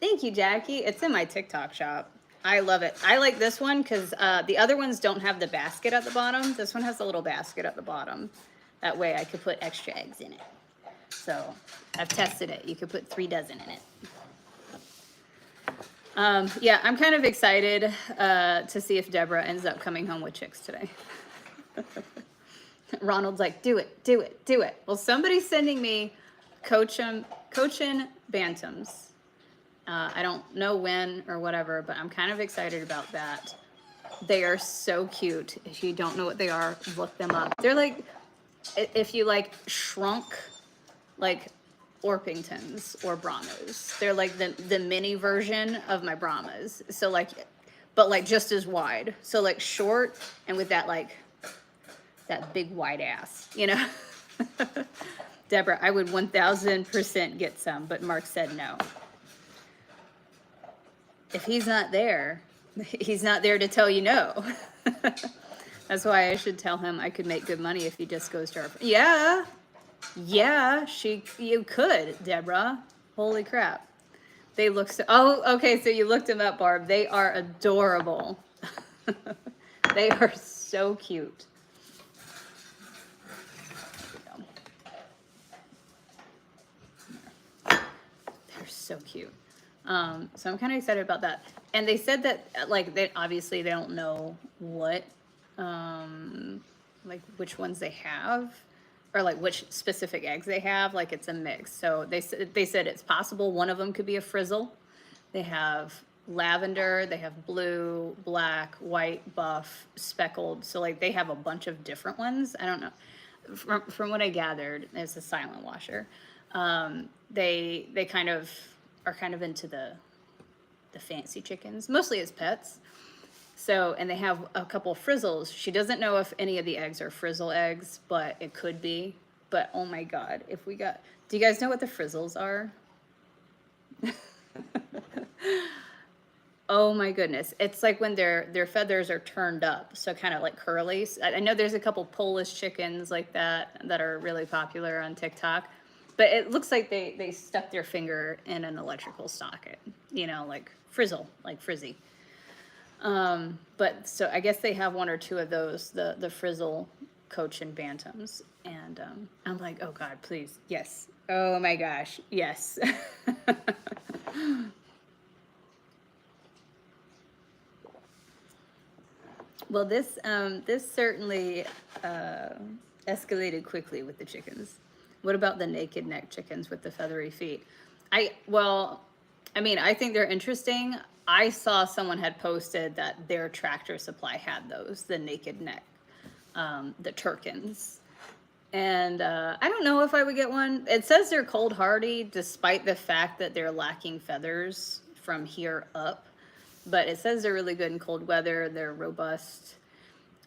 Thank you, Jackie. It's in my TikTok shop. I love it. I like this one because the other ones don't have the basket at the bottom. This one has a little basket at the bottom. That way I could put extra eggs in it. So I've tested it. You could put 3 dozen in it. Yeah, I'm kind of excited to see if Deborah ends up coming home with chicks today. Ronald's like, do it, do it, do it. Well, somebody's sending me Cochin Bantams. I don't know when or whatever, but I'm kind of excited about that. They are so cute. If you don't know what they are, look them up. They're like, if you like shrunk, like Orpingtons or Brahmas. They're like the mini version of my Brahmas. So like, but like just as wide. So like short and with that like, that big wide ass, you know? Deborah, I would 1000% get some, but Mark said no. If he's not there to tell you no. That's why I should tell him I could make good money if he just goes to our... Yeah, you could, Deborah. Holy crap. They look so... Oh, okay, so you looked them up, Barb. They are adorable. They are so cute. They're so cute. So I'm kind of excited about that. And they said that, like, they obviously they don't know what, like, which ones they have, or like which specific eggs they have. Like, it's a mix. So they said it's possible one of them could be a frizzle. They have lavender, they have blue, black, white, buff, speckled. So like they have a bunch of different ones. I don't know. From what I gathered, it's a silent washer. They kind of are kind of into the fancy chickens, mostly as pets. So, and they have a couple of frizzles. She doesn't know if any of the eggs are frizzle eggs, but it could be. But oh my God, if we got, do you guys know what the frizzles are? Oh my goodness. It's like when their feathers are turned up, so kind of like curly. I know there's a couple Polish chickens like that are really popular on TikTok. But it looks like they stuck their finger in an electrical socket, you know, like frizzle, like frizzy. But so I guess they have one or two of those, the frizzle Cochin Bantams. And I'm like, oh God, please. Yes. Oh my gosh. Yes. Well, this certainly escalated quickly with the chickens. What about the naked neck chickens with the feathery feet? Well, I mean, I think they're interesting. I saw someone had posted that their Tractor Supply had those, the naked neck, the Turkins. And I don't know if I would get one. It says they're cold hardy, despite the fact that they're lacking feathers from here up. But it says they're really good in cold weather. They're robust.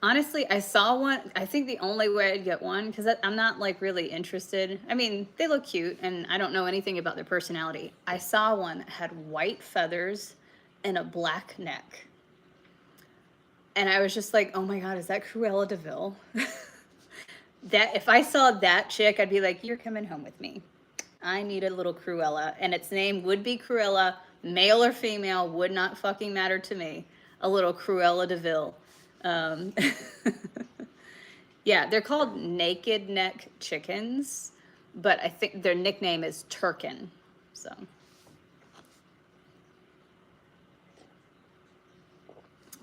Honestly, I saw one. I think the only way I'd get one, because I'm not like really interested. I mean, they look cute, and I don't know anything about their personality. I saw one that had white feathers and a black neck. And I was just like, oh my God, is that Cruella de Vil? That if I saw that chick, I'd be like, you're coming home with me. I need a little Cruella, and its name would be Cruella, male or female, would not fucking matter to me. A little Cruella de Vil. Yeah, they're called naked neck chickens, but I think their nickname is Turkin. So.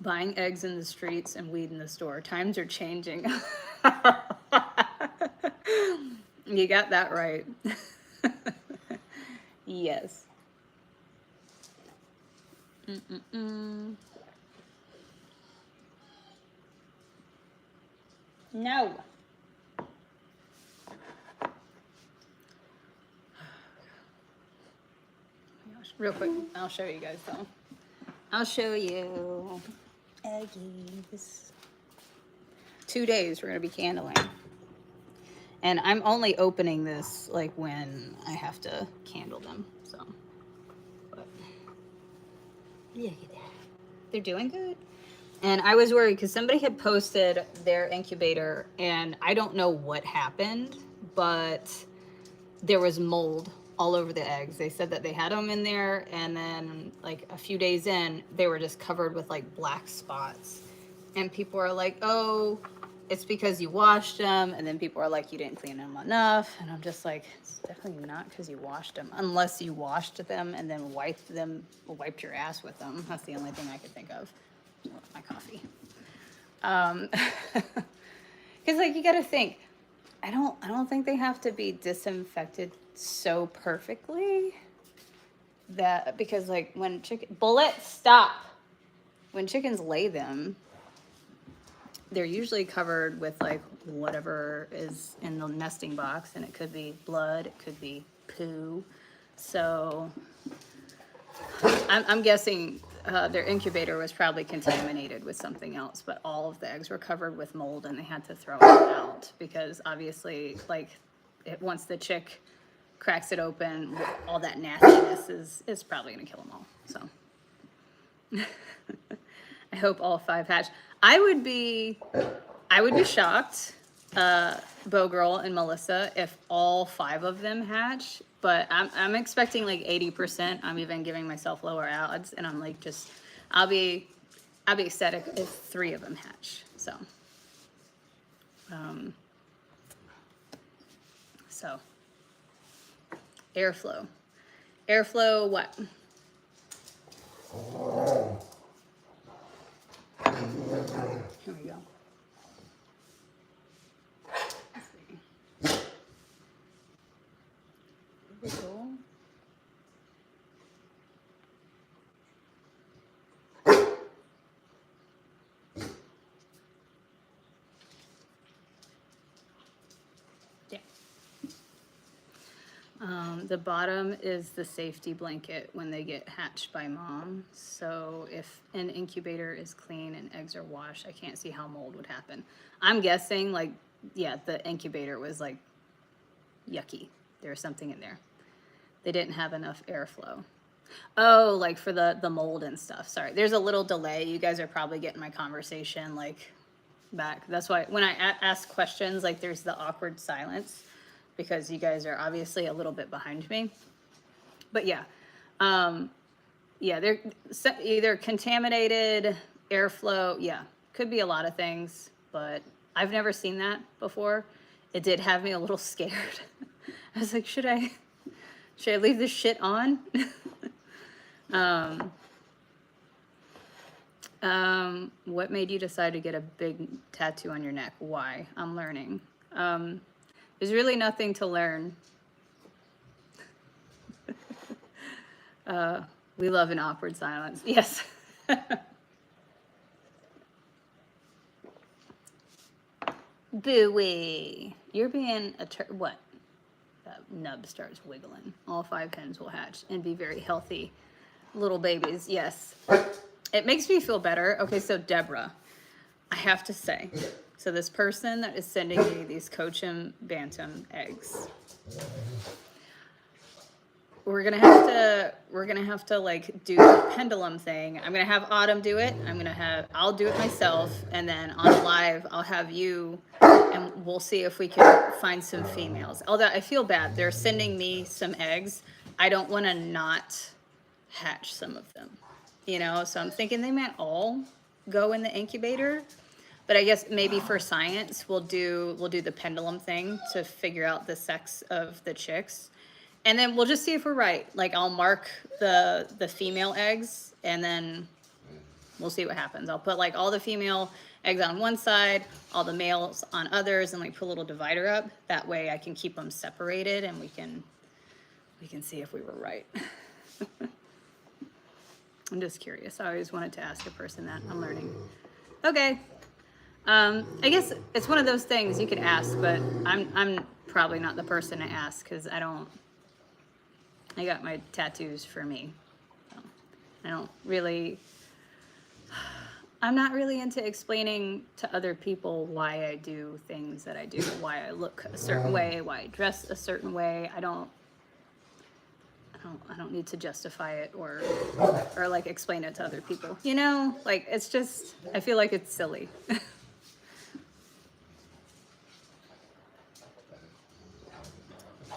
Buying eggs in the streets and weed in the store. Times are changing. You got that right. Yes. No. Real quick, I'll show you guys though. I'll show you. Eggies. 2 days we're gonna be candling. And I'm only opening this like when I have to candle them. So, but yeah, they're doing good. And I was worried because somebody had posted their incubator, and I don't know what happened, but there was mold all over the eggs. They said that they had them in there, and then like a few days in, they were just covered with like black spots. And people are like, oh, it's because you washed them. And then people are like, you didn't clean them enough. And I'm just like, it's definitely not because you washed them, unless you washed them and then wiped your ass with them. That's the only thing I could think of. My coffee. Because like you got to think, I don't think they have to be disinfected so perfectly that, because like when when chickens lay them, they're usually covered with like whatever is in the nesting box, and it could be blood, it could be poo. So I'm guessing their incubator was probably contaminated with something else, but all of the eggs were covered with mold, and they had to throw it out because obviously, like, once the chick cracks it open, all that nastiness is probably gonna kill them all. So I hope all 5 hatch. I would be shocked, Bo Girl and Melissa, if all 5 of them hatch. But I'm expecting like 80%. I'm even giving myself lower odds, and I'm like, I'll be ecstatic if 3 of them hatch. So, airflow. What? Here we go. The bottom is the safety blanket when they get hatched by mom. So if an incubator is clean and eggs are washed, I can't see how mold would happen. I'm guessing like, yeah, the incubator was like yucky. There was something in there. They didn't have enough airflow. Oh, like for the mold and stuff. Sorry, there's a little delay. You guys are probably getting my conversation like back. That's why when I ask questions, like there's the awkward silence because you guys are obviously a little bit behind me. But yeah, yeah, they're either contaminated airflow. Yeah, could be a lot of things, but I've never seen that before. It did have me a little scared. I was like, should I leave this shit on? What made you decide to get a big tattoo on your neck? Why? I'm learning. There's really nothing to learn. We love an awkward silence. Yes. Booey. You're being a what? That nub starts wiggling. All 5 hens will hatch and be very healthy little babies. Yes. It makes me feel better. Okay, so Deborah, I have to say, so this person that is sending me these Cochin Bantam eggs, we're gonna have to like do the pendulum thing. I'm gonna have Autumn do it. I'll do it myself, and then on live I'll have you, and we'll see if we can find some females. Although I feel bad, they're sending me some eggs. I don't want to not hatch some of them, you know. So I'm thinking they might all go in the incubator, but I guess maybe for science we'll do the pendulum thing to figure out the sex of the chicks. And then we'll just see if we're right. Like I'll mark the female eggs and then we'll see what happens. I'll put like all the female eggs on one side, all the males on others, and like put a little divider up. That way I can keep them separated and we can see if we were right. I'm just curious. I always wanted to ask a person that. I'm learning. Okay. I guess it's one of those things you could ask, but I'm probably not the person to ask because I got my tattoos for me. So I'm not really into explaining to other people why I do things that I do, why I look a certain way, why I dress a certain way. I don't need to justify it or like explain it to other people. You know, like it's just, I feel like it's silly.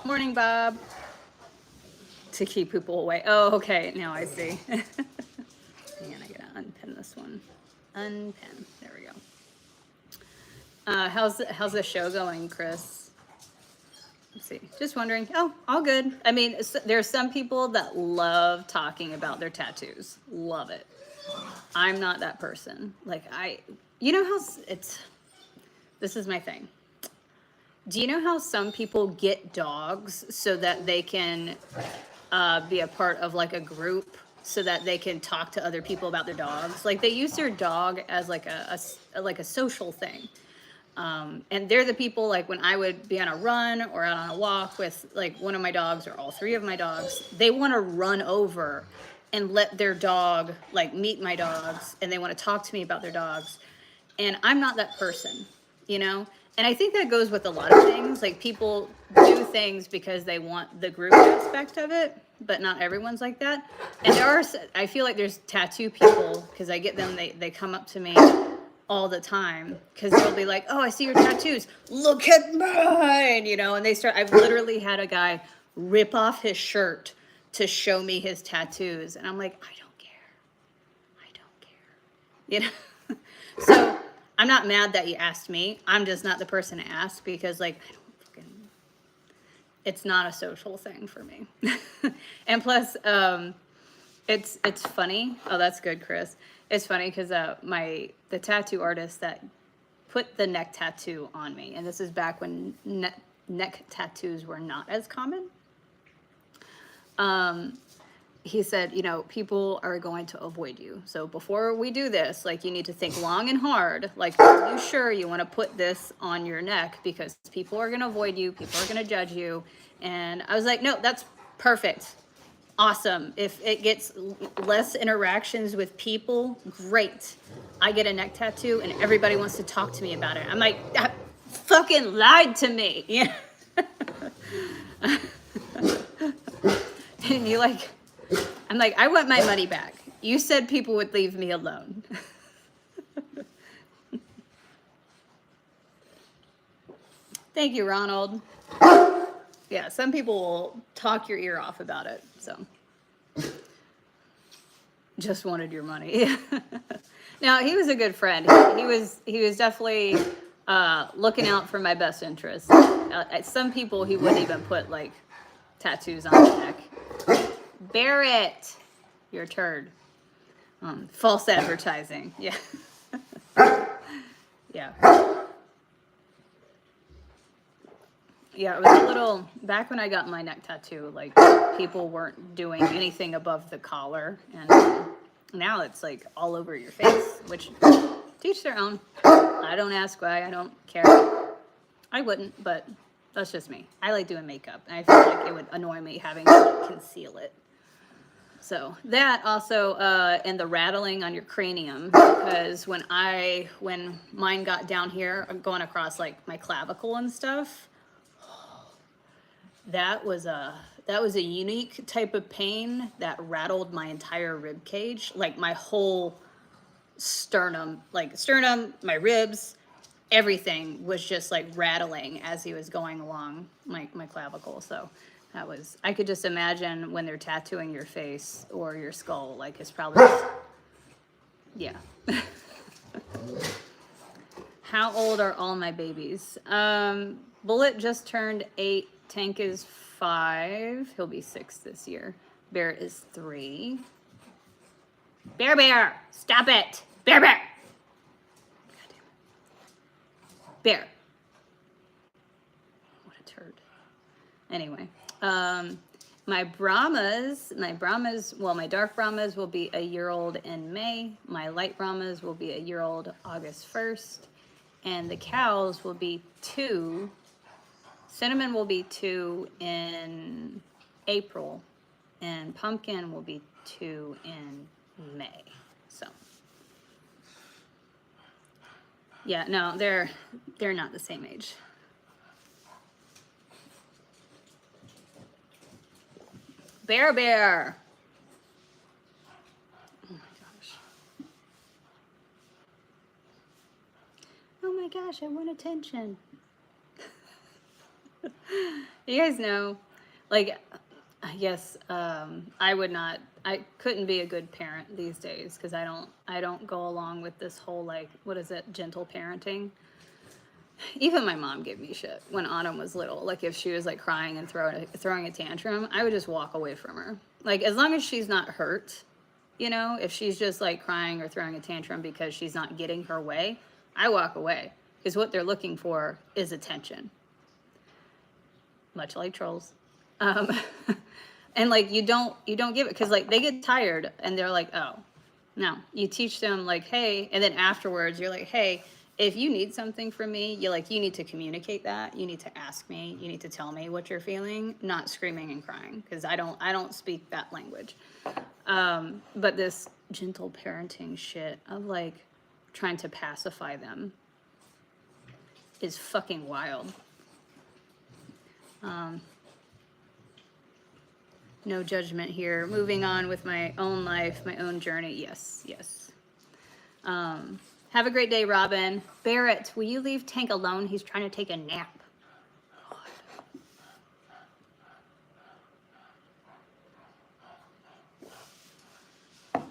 Morning, Bob. To keep people away. Oh, okay. Now I see. Hang on, I gotta unpin this one. Unpin. There we go. How's the show going, Chris? Let's see. Just wondering. Oh, all good. I mean, there's some people that love talking about their tattoos. Love it. I'm not that person. Like you know how this is my thing. Do you know how some people get dogs so that they can be a part of like a group so that they can talk to other people about their dogs? Like they use their dog as like a social thing. And they're the people, like when I would be on a run or out on a walk with like one of my dogs or all 3 of my dogs, they want to run over and let their dog like meet my dogs, and they want to talk to me about their dogs. And I'm not that person, you know? And I think that goes with a lot of things. Like people do things because they want the group aspect of it, but not everyone's like that. And I feel like there's tattoo people, because I get them, they come up to me all the time because they'll be like, oh, I see your tattoos. Look at mine, you know? And I've literally had a guy rip off his shirt to show me his tattoos. And I'm like, I don't care. You know? So I'm not mad that you asked me. I'm just not the person to ask because like, it's not a social thing for me. And plus, it's funny. Oh, that's good, Chris. It's funny because the tattoo artist that put the neck tattoo on me, and this is back when neck tattoos were not as common. He said, you know, people are going to avoid you. So before we do this, like you need to think long and hard. Like, are you sure you want to put this on your neck? Because people are going to avoid you. People are going to judge you. And I was like, no, that's perfect. Awesome. If it gets less interactions with people, great. I get a neck tattoo and everybody wants to talk to me about it. I'm like, that fucking lied to me. Yeah. And you like, I'm like, I want my money back. You said people would leave me alone. Thank you, Ronald. Yeah, some people will talk your ear off about it, so. Just wanted your money. Now, he was a good friend. He was definitely looking out for my best interests. Some people he wouldn't even put like tattoos on his neck. Barrett, you're a turd. False advertising. Yeah. Yeah. Yeah, it was a little, back when I got my neck tattoo, like, people weren't doing anything above the collar, and now it's, like, all over your face, which, teach their own. I don't ask why, I don't care. I wouldn't, but that's just me. I like doing makeup, and I feel like it would annoy me having to conceal it. So, that also, and the rattling on your cranium, because when mine got down here, going across, like, my clavicle and stuff, that was a unique type of pain that rattled my entire rib cage, like my whole sternum, my ribs, everything was just like rattling as he was going along my clavicle. So that was, I could just imagine when they're tattooing your face or your skull, like it's probably just, yeah. How old are all my babies? Bullet just turned 8. Tank is 5. He'll be 6 this year. Bear is 3. Bear, stop it. Bear. God damn it. Bear. What a turd. Anyway, my Brahmas, well, my dark Brahmas will be a year old in May. My light Brahmas will be a year old August 1st. And the cows will be 2. Cinnamon will be 2 in April, and Pumpkin will be 2 in May. So, yeah, no, they're not the same age. Bear. Oh my gosh. Oh my gosh, I want attention. You guys know, like, yes, I couldn't be a good parent these days because I don't go along with this whole, like, what is it, gentle parenting. Even my mom gave me shit when Autumn was little. Like, if she was like crying and throwing a tantrum, I would just walk away from her. Like, as long as she's not hurt, you know, if she's just like crying or throwing a tantrum because she's not getting her way, I walk away because what they're looking for is attention. Much like trolls. And like you don't give it because like they get tired and they're like, oh no. You teach them like, hey, and then afterwards you're like, hey, if you need something from me, you need to communicate that. You need to ask me, you need to tell me what you're feeling, not screaming and crying, because I don't speak that language. But this gentle parenting shit of like trying to pacify them is fucking wild. No judgment here. Moving on with my own life, my own journey. Yes. Have a great day, Robin. Barrett, will you leave Tank alone? He's trying to take a nap. God.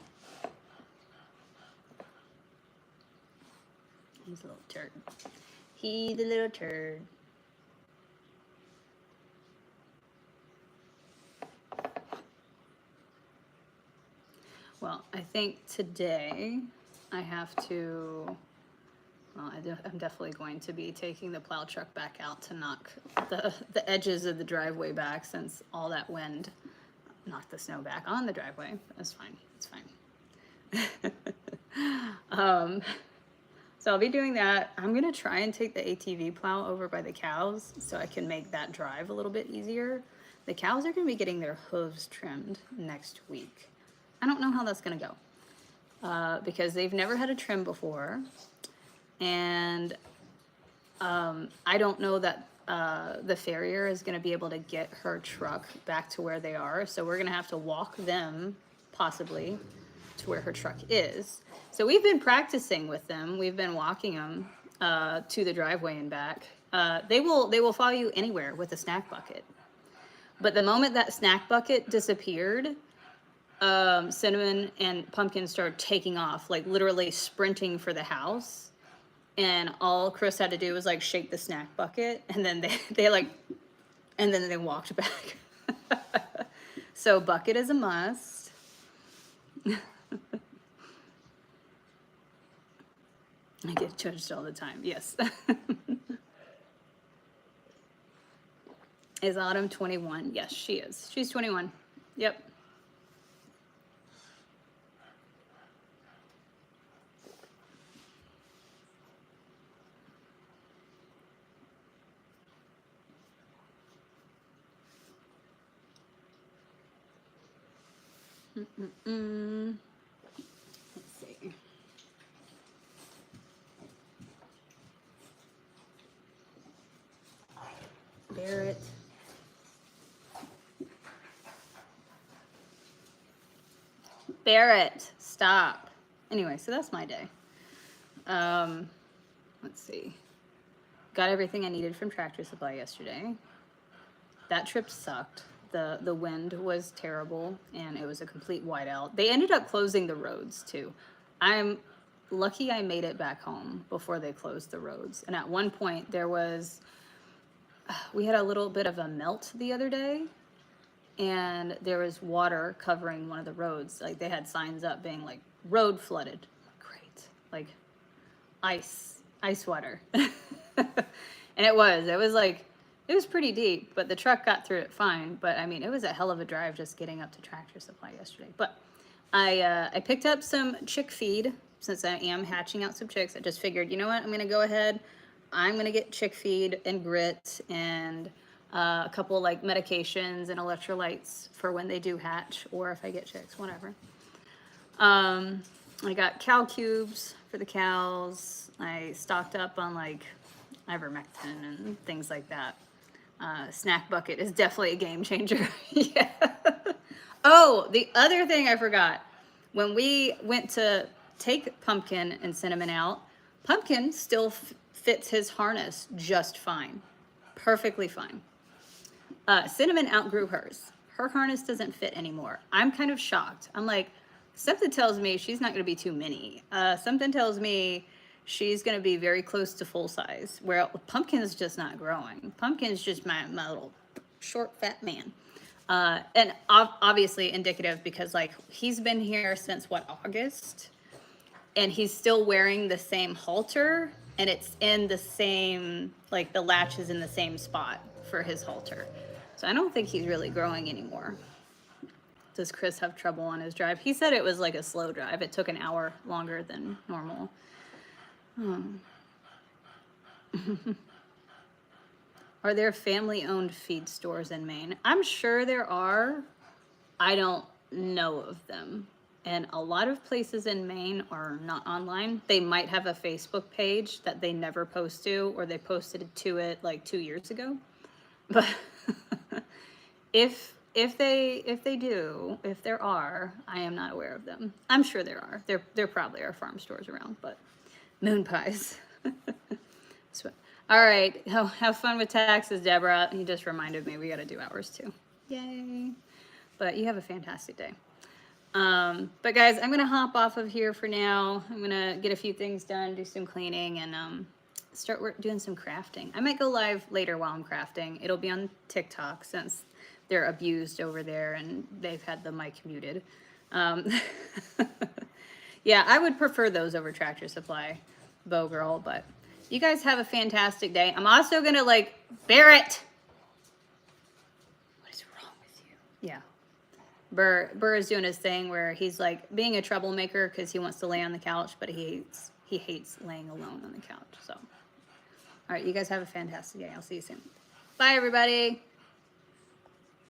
He's a little turd. He's a little turd. Well, I think today I have to, well, I'm definitely going to be taking the plow truck back out to knock the edges of the driveway back, since all that wind knocked the snow back on the driveway. That's fine. It's fine. So I'll be doing that. I'm going to try and take the ATV plow over by the cows so I can make that drive a little bit easier. The cows are going to be getting their hooves trimmed next week. I don't know how that's going to go because they've never had a trim before. And I don't know that the farrier is going to be able to get her truck back to where they are. So we're going to have to walk them possibly, to where her truck is. So we've been practicing with them. We've been walking them to the driveway and back. They will follow you anywhere with a snack bucket. But the moment that snack bucket disappeared, Cinnamon and Pumpkin started taking off, like literally sprinting for the house. And all Chris had to do was like shake the snack bucket, and then and then they walked back. So bucket is a must. I get judged all the time. Yes. Is Autumn 21? Yes, she is. She's 21. Yep. Let's see. Barrett. Barrett, stop. Anyway, so that's my day. Let's see. Got everything I needed from Tractor Supply yesterday. That trip sucked. The wind was terrible, and it was a complete whiteout. They ended up closing the roads, too. I'm lucky I made it back home before they closed the roads. And at one point, we had a little bit of a melt the other day, and there was water covering one of the roads. Like, they had signs up being like, road flooded. Great. Like, ice water. And it was pretty deep, but the truck got through it fine. But I mean, it was a hell of a drive just getting up to Tractor Supply yesterday. But I picked up some chick feed since I am hatching out some chicks. I just figured, you know what, I'm gonna go ahead. I'm gonna get chick feed and grit and a couple like medications and electrolytes for when they do hatch, or if I get chicks, whatever. I got cow cubes for the cows. I stocked up on like ivermectin and things like that. Snack bucket is definitely a game changer. Yeah. Oh, the other thing I forgot. When we went to take Pumpkin and Cinnamon out, Pumpkin still fits his harness just fine. Perfectly fine. Cinnamon outgrew hers. Her harness doesn't fit anymore. I'm kind of shocked. I'm like, something tells me she's not going to be too mini. Something tells me she's going to be very close to full size, where Pumpkin's just not growing. Pumpkin's just my little short, fat man. And obviously indicative because, like, he's been here since, August? And he's still wearing the same halter, and it's in the same, like, the latch is in the same spot for his halter. So I don't think he's really growing anymore. Does Chris have trouble on his drive? He said it was like a slow drive. It took an hour longer than normal. Are there family-owned feed stores in Maine? I'm sure there are. I don't know of them. And a lot of places in Maine are not online. They might have a Facebook page that they never post to, or they posted to it like 2 years ago. But if there are, I am not aware of them. I'm sure there are. There probably are farm stores around, but moon pies. So, all right, have fun with taxes, Deborah. You just reminded me we got to do ours too. Yay! But you have a fantastic day. But guys, I'm gonna hop off of here for now. I'm gonna get a few things done, do some cleaning, and start doing some crafting. I might go live later while I'm crafting. It'll be on TikTok since they're abused over there and they've had the mic muted. Yeah, I would prefer those over Tractor Supply, Bow Girl, but you guys have a fantastic day. I'm also gonna Barrett. What is wrong with you? Yeah. Burr is doing his thing where he's like being a troublemaker because he wants to lay on the couch, but he hates laying alone on the couch. So, all right, you guys have a fantastic day. I'll see you soon. Bye, everybody.